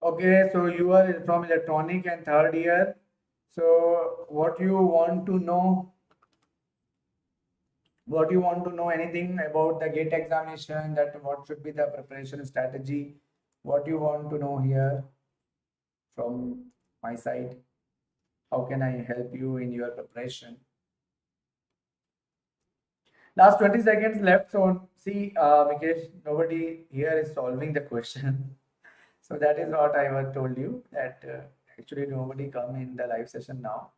Okay, so you are from electronic and third year. So what you want to know? What you want to know anything about the gate examination? That what should be the preparation strategy? What you want to know here from my side? How can I help you in your preparation? Last 20 seconds left. So see, Mikesh, nobody here is solving the question. So that is what I was told you, that actually nobody come in the live session now.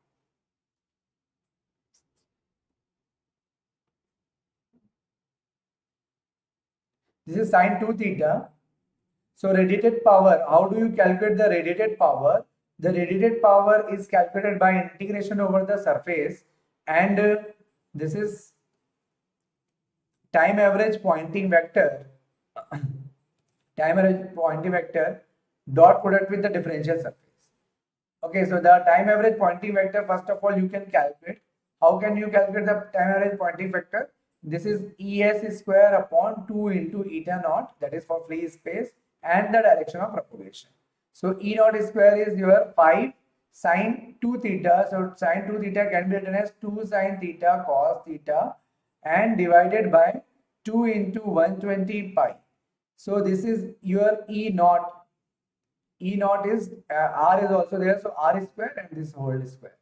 This is sine 2 theta. So radiated power, how do you calculate the radiated power? The radiated power is calculated by integration over the surface, and this is time average pointing vector, time average pointing vector dot product with the differential surface. Okay, so the time average pointing vector, first of all, you can calculate. How can you calculate the time average pointing vector? This is ES square upon 2 into eta naught, that is for free space, and the direction of propagation. So E naught square is your 5 sine 2 theta. So sine 2 theta can be written as 2 sine theta cos theta and divided by 2 into 120 pi. So this is your E naught. E naught is R is also there, so R square and this whole square.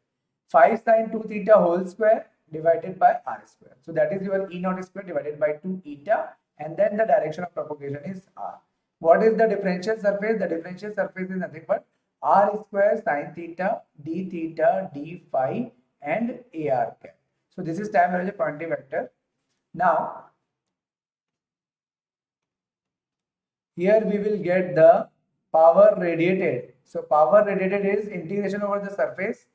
5 sine 2 theta whole square divided by R square. So that is your E naught square divided by 2 eta, and then the direction of propagation is R. What is the differential surface? The differential surface is nothing but R square sine theta d phi and AR cap. So this is time average pointing vector. Now here we will get the power radiated. So power radiated is integration over the surface.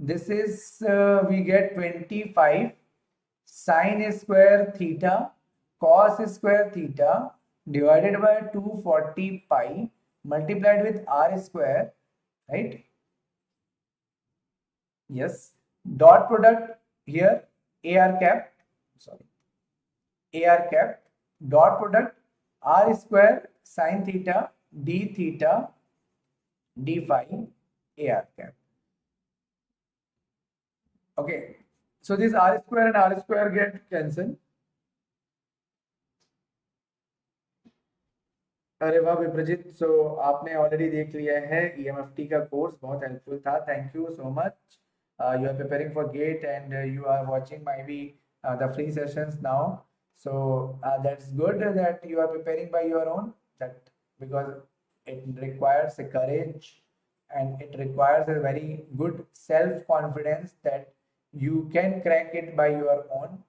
This is we get 25 sine square theta cos square theta divided by 240 pi multiplied with R square, right? Yes. Dot product here AR cap, AR cap, dot product R square sine theta d theta d phi ar cap. Okay, so this r square and r square get cancelled. अरे वाह विप्रजीत, सो आपने already देख लिया है EMFT का course, बहुत helpful था, thank you so much. You are preparing for GATE and you are watching maybe the free sessions now. So that's good that you are preparing by your own, that because it requires a courage and it requires a very good self-confidence that you can crack it by your own.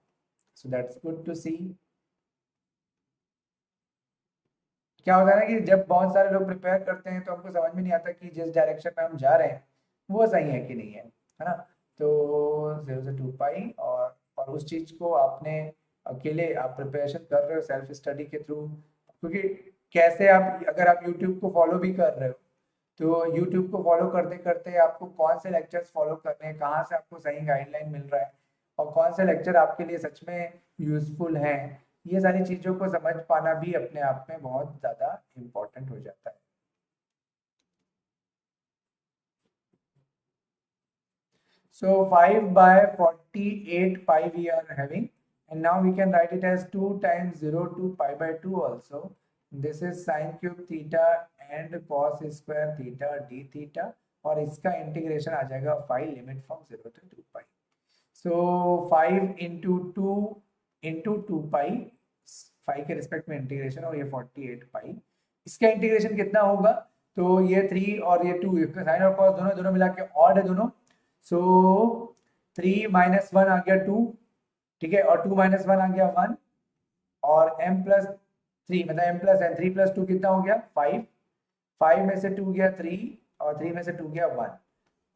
So that's good to see. क्या होता है ना कि जब बहुत सारे लोग prepare करते हैं तो हमको समझ में नहीं आता कि जिस डायरेक्शन में हम जा रहे हैं वो सही है कि नहीं है ना. तो 0 से 2 पाई और उस चीज को आपने अकेले आप प्रिपरेशन कर रहे हो सेल्फ स्टडी के थ्रू, क्योंकि कैसे आप अगर आप यूट्यूब को फॉलो भी कर रहे हो तो यूट्यूब को फॉलो करते करते आपको कौन से लेक्चर्स फॉलो करने हैं, कहाँ से आपको सही गाइडलाइन मिल रहा है और कौन से लेक्चर आपके लिए सच में यूजफुल हैं, ये सारी चीज़ों को समझ पाना भी अपने आप में बहुत ज़्यादा इम्पोर्टेंट हो जाता है. So 5/48 pi we are having, and now we can write it as 2 times 0 to pi by 2 also. This is sin cube theta and cos square theta d theta, और इसका इंटीग्रेशन आ जाएगा 5 limit from 0 to 2 pi. So 5 into 2 into 2 pi, 5 के respect में integration, और ये 48 पाई. इसका integration कितना होगा, तो ये 3 और ये 2, साइन और कॉस दोनों दोनों मिला के ऑड है दोनों. सो 3 माइनस 1 आ गया 2, ठीक है, और 2 माइनस 1 आ गया 1, और m प्लस 3 मतलब m प्लस n, 3 प्लस 2 कितना हो गया 5, 5 में से 2 गया 3 और 3 में से 2 गया 1.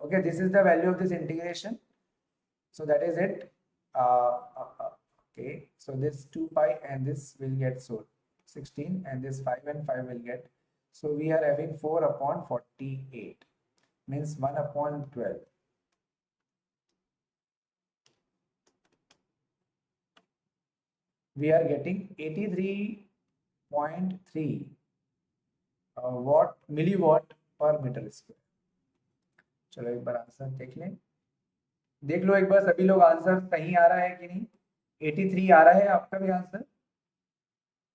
Okay, this is the value of this integration. So that is it. Okay, so this 2 pi and this will get so 16, and this 5 and 5 will get, so we are having 4/48 means 1/12. We are getting 83.3 watt milliwatt per meter square. चलो एक बार answer देख लें, देख लो एक बार सभी लोग answer सही आ रहा है कि नहीं. 83 आ रहा है आपका भी answer.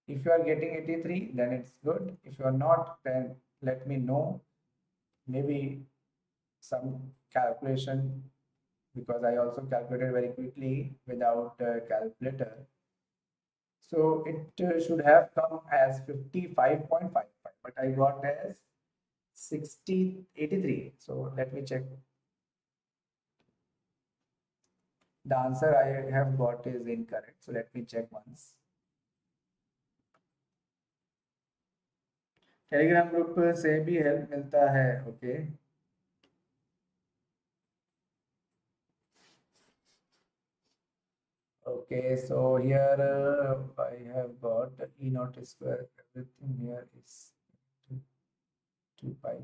If you are getting 83 then it's good, if you are not then let me know, maybe some calculation, because I also calculated very quickly without calculator. So it should have come as 55.55, but I got as 83. So let me check. The answer I have got is incorrect, so let me check once. Telegram group से भी help मिलता है. Okay, okay, so here I have got E naught square, everything here is 2 pi.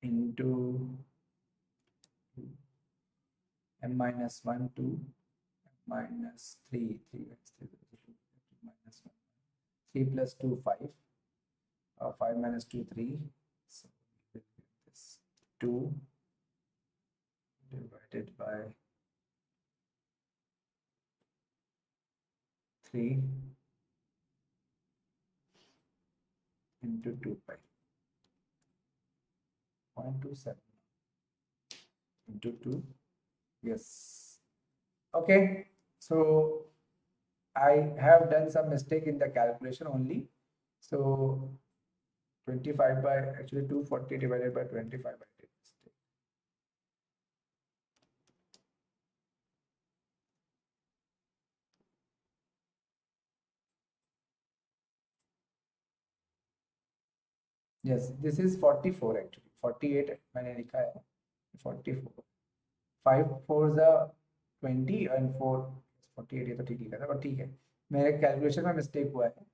Into m minus 1 to minus 3, 3 minus 1, 3 plus 2 5, 5 minus 2 3, so we will get this 2 divided by 3 into 2 pi, 0.27 into 2. Yes, okay, so I have done some mistake in the calculation only. So 25 by, actually 240 divided by 25 by 10. Yes, this is 44 actually. 48 मैंने लिखा है, 44. 5 4s are 20 and 4 48, ये तो ठीक लिखा था, but ठीक है, मेरे कैलकुलेशन में मिस्टेक हुआ है.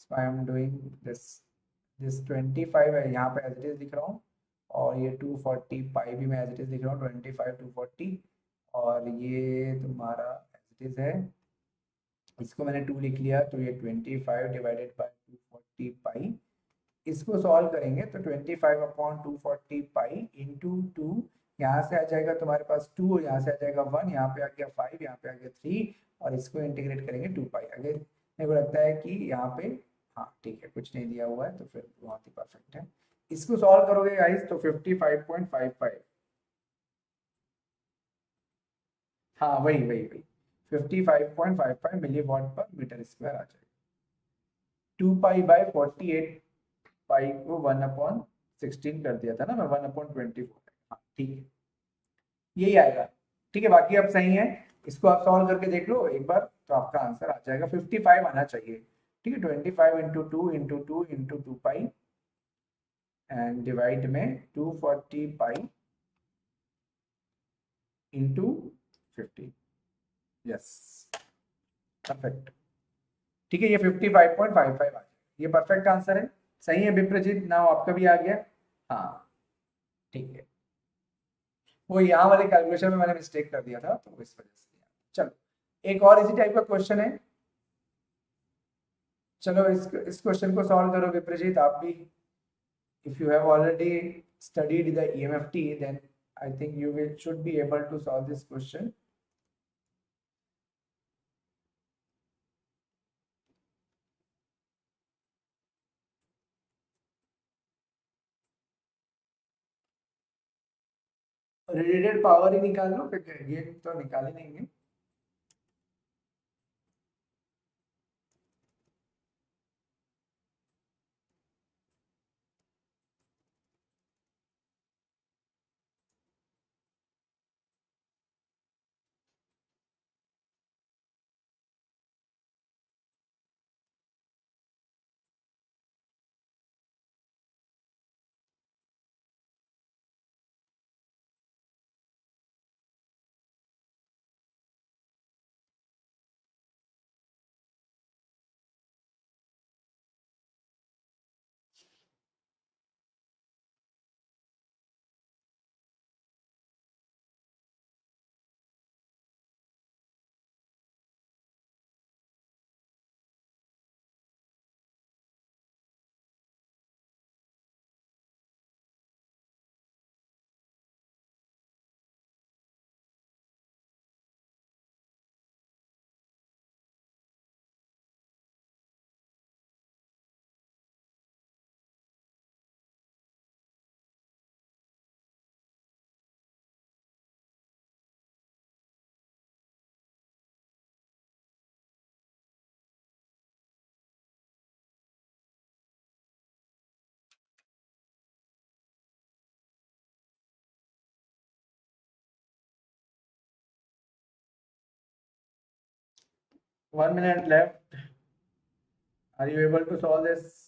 So I am doing this 25 है यहाँ पे एज इट इज लिख रहा हूँ, और ये 240 पाई भी मैं एज इट इज लिख रहा हूँ 25 240, और ये तुम्हारा एज इट इज है, इसको मैंने 2 लिख लिया, तो ये 25 डिवाइडेड बाय 240 पाई। इसको सॉल्व करेंगे तो 25 अपॉन 240 पाई इंटू 2, यहाँ से आ जाएगा तुम्हारे पास 2, और यहाँ से आ जाएगा 1, यहाँ पे आ गया 5, यहाँ पे आ गया 3, और इसको इंटीग्रेट करेंगे 2 पाई। अगर मेरे को लगता है कि यहाँ पे हाँ ठीक है, कुछ नहीं दिया हुआ है तो फिर बहुत ही परफेक्ट है। इसको सॉल्व करोगे गाइस तो 55.55, हाँ वही वही वही 55.55 मिली वॉट पर मीटर स्क्वायर आ जाएगा। 2 पाई बाय 48 पाई को 1/16 कर दिया था ना मैं, 1/24, हाँ ठीक है, यही आएगा। ठीक है, बाकी अब सही है, इसको आप सॉल्व करके देख लो एक बार, तो आपका आंसर आ जाएगा 55 आना चाहिए। ठीक है, 25 into 2 into 2 into 2 pi and divide में 240 पाई इंटू 50, यस परफेक्ट। ठीक है, ये 55.55 आ जाएगा, ये परफेक्ट आंसर है। सही है विप्रजीत, नाउ आपका भी आ गया। हाँ ठीक है, वो यहाँ वाले कैलकुलेशन में मैंने मिस्टेक कर दिया था तो इस वजह से। चलो एक और इसी टाइप का क्वेश्चन है, चलो इस क्वेश्चन को सॉल्व करो विप्रजीत आप भी। If you have already studied the EMFT then I think you will should be able to solve this question. Radiated power ही निकाल लो, फिर ये तो निकाल ही लेंगे। One minute left. Are you able to solve this?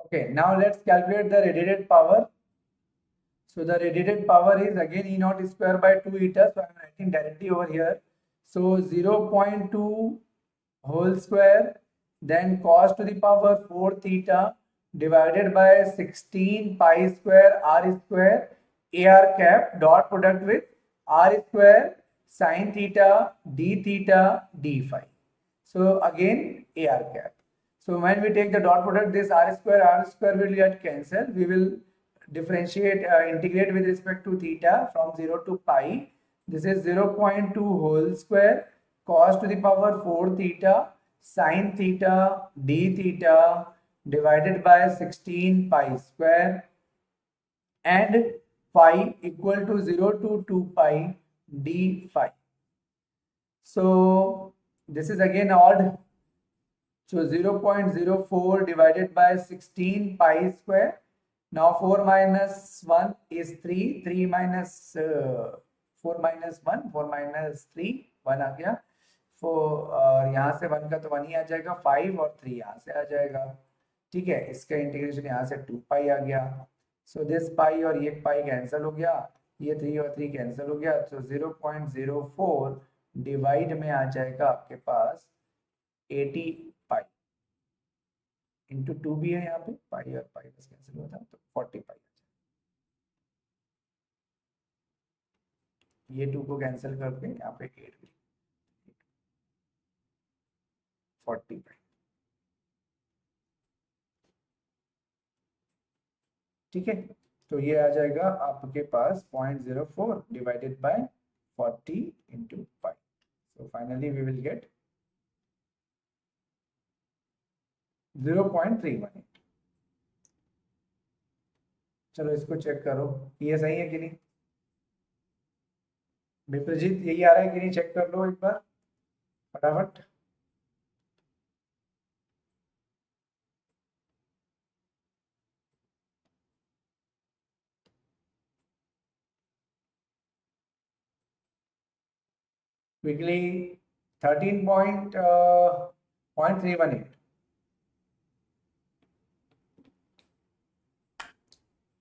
Okay, now let's calculate the radiated power. So the radiated power is again E naught square by 2 eta. So I'm writing directly over here. So 0.2 whole square, then cos to the power 4 theta divided by 16 pi square r square ar cap dot product with r square sin theta d phi. So again ar cap. So when we take the dot product, this r square will get cancelled. We will differentiate, integrate with respect to theta from 0 to pi. This is 0.2 whole square cos to the power 4 theta sin theta d theta divided by 16 pi square and phi equal to 0 to 2 pi d phi. So this is again odd. So 0.04 divided by 16 pi square. Now 4 minus 1 is 3. 3 minus 4 minus 1. 4 minus 3. 1 आ गया. और यहाँ से 1 का तो 1 ही आ जाएगा. 5 और 3 यहाँ से आ जाएगा. ठीक है. इसका इंटीग्रेशन यहाँ से 2 पाई आ गया. सो दिस पाई और ये पाई कैंसिल हो गया. ये 3 और 3 कैंसिल हो गया. तो 0.04 डिवाइड में आ जाएगा आपके पास 80 पाई इंटू 2 भी है. यहाँ पे पाई और पाई बस कैंसिल होता है तो 40 पाई. ये 2 को कैंसिल करके यहाँ पे 8 40 पाई. ठीक है. तो ये आ जाएगा आपके पास 0.04 divided by 40 into pi. So finally we will get 0.318. चलो इसको चेक करो, ये सही है कि नहीं. विप्रजीत यही आ रहा है कि नहीं, चेक कर लो एक बार फटाफट. Quickly 13.318.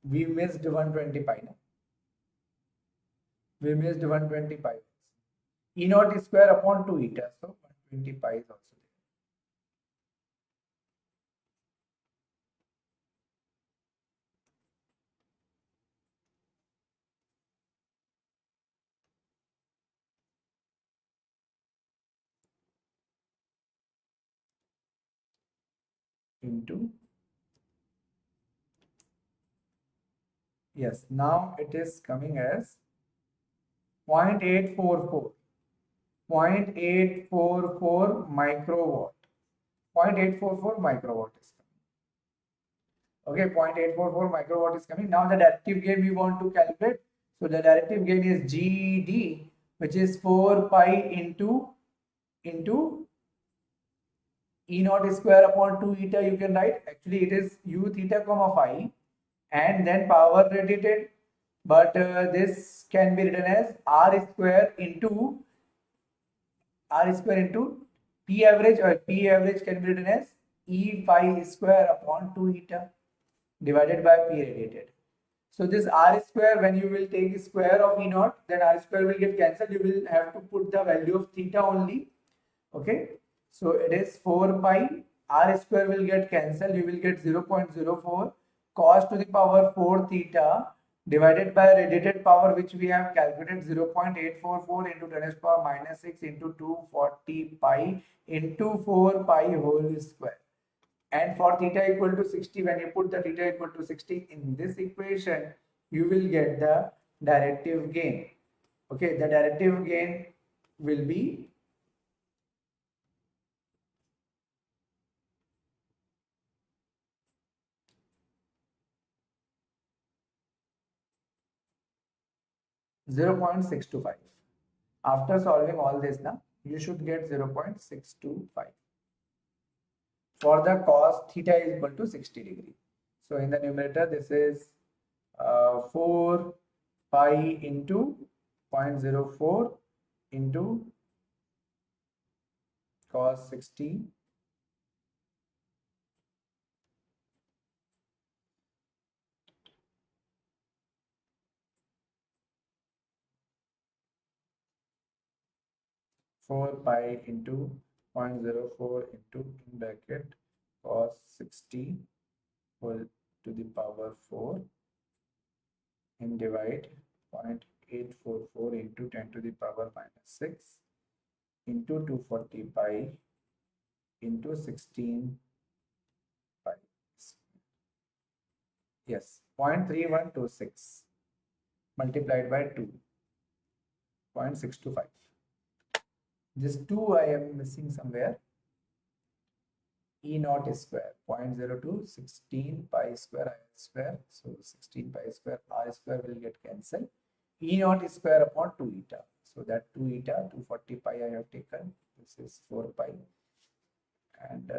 we missed 120 pi now. We missed 120 pi. E naught square upon 2 eta. So 120 pi is also there. Into, yes, now it is coming as 0.844 microwatt. 0.844 microwatt is coming. Okay, 0.844 microwatt is coming. Now the directive gain we want to calculate. So the directive gain is GD, which is 4 pi into E naught square upon 2 eta. You can write, actually it is U theta comma phi and then power radiated, but this can be written as R square into P average, or P average can be written as E phi square upon 2 eta divided by P radiated. So this R square, when you will take square of E naught, then R square will get cancelled. You will have to put the value of theta only. Okay. So it is 4 pi, R square will get cancelled. You will get 0.04 cos to the power 4 theta divided by radiated power, which we have calculated 0.844 into 10 to the power minus 6 into 240 pi into 4 pi whole square. And for theta equal to 60, when you put the theta equal to 60 in this equation, you will get the directive gain. Okay, the directive gain will be 0.625. After solving all this now, you should get 0.625 for the cos theta is equal to 60 degree. So in the numerator, this is 4 pi into 0.04 into cos 60 4 pi into 0.04 into in bracket cos 60 whole to the power 4 and divide 0.844 into 10 to the power minus 6 into 240 pi into 16 pi. Yes, 0.3126 multiplied by 2, 0.625. This 2 I am missing somewhere. E naught square 0.02 16 pi square I square. So 16 pi square r square will get cancelled. E naught square upon 2 eta. So that 2 eta 240 pi I have taken. This is 4 pi and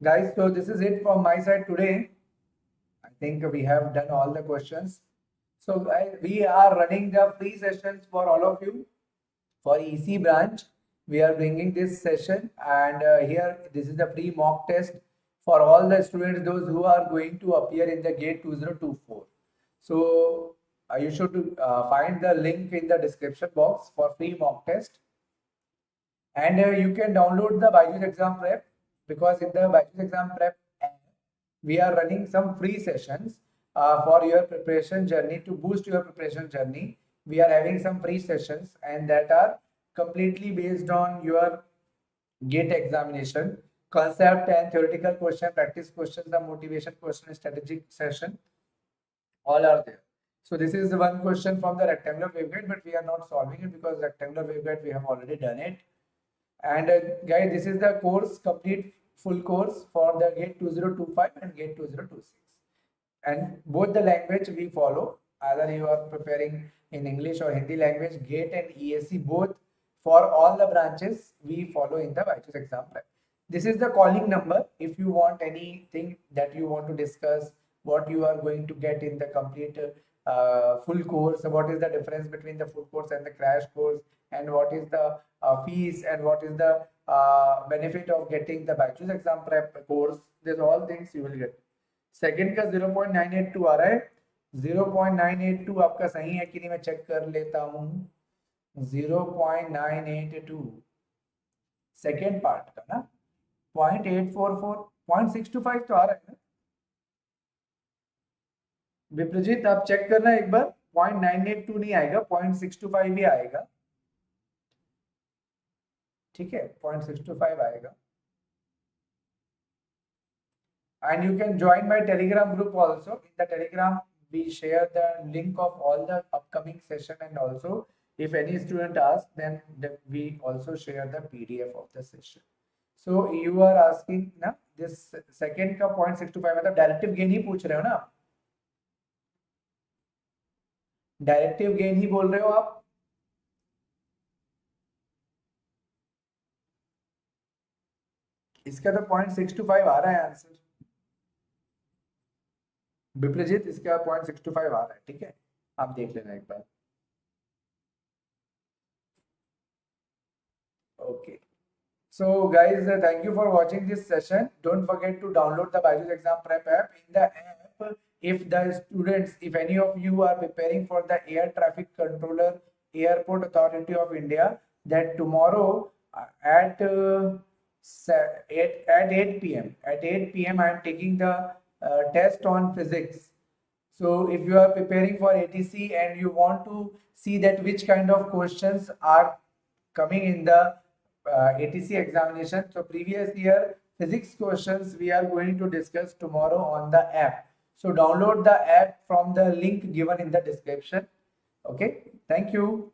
guys, so this is it from my side today. I think we have done all the questions. So guys, we are running the free sessions for all of you. For EC branch, we are bringing this session, and here this is the free mock test for all the students, those who are going to appear in the GATE 2024. So you should find the link in the description box for free mock test. And you can download the BYJU'S exam prep, because in the BYJU'S exam prep app, we are running some free sessions for your preparation journey. To boost your preparation journey, we are having some free sessions, and that are completely based on your GATE examination, concept and theoretical question, practice questions, the motivation question, strategic session, all are there. So this is the one question from the rectangular waveguide, but we are not solving it because rectangular waveguide we have already done it. And guys, this is the course, complete full course for the GATE 2025 and GATE 2026. And both the language we follow, either you are preparing in English or Hindi language, GATE and ESC, both for all the branches we follow in the BYJU'S exam prep. This is the calling number. If you want anything that you want to discuss, what you are going to get in the complete full course, what is the difference between the full course and the crash course, and what is the fees, and what is the benefit of getting the BYJU'S exam prep course, these all things you will get. Second का 0.982 आ रहा है. 0.982 आपका सही है कि नहीं मैं check कर लेता हूं. 0.982 सेकेंड पार्ट का ना 0.844 0.625 तो आ रहा है ना. विप्रजीत आप चेक करना एक बार. 0.982 नहीं आएगा, 0.625 ही आएगा. ठीक है, 0.625 आएगा. And you can join my Telegram group also. In the Telegram, we share the link of all the upcoming session, and also if any student asks, then we also share the PDF of the session. So you are asking ना, this second का 0.625 मतलब directive gain ही पूछ रहे हो ना आप? Directive gain ही बोल रहे हो आप? इसका तो 0.625 आ रहा है आंसर. विप्रजीत इसका 0.625 आ रहा है. ठीक है, आप देख लेना एक बार. Okay. So guys, thank you for watching this session. Don't forget to download the BYJU'S exam prep app. In the app, if the students, if any of you are preparing for the air traffic controller, Airport Authority of India, that tomorrow at 8 p.m. I am taking the test on physics. So if you are preparing for ATC and you want to see that which kind of questions are coming in the ATC examination, so previous year physics questions we are going to discuss tomorrow on the app. So download the app from the link given in the description. Okay, thank you.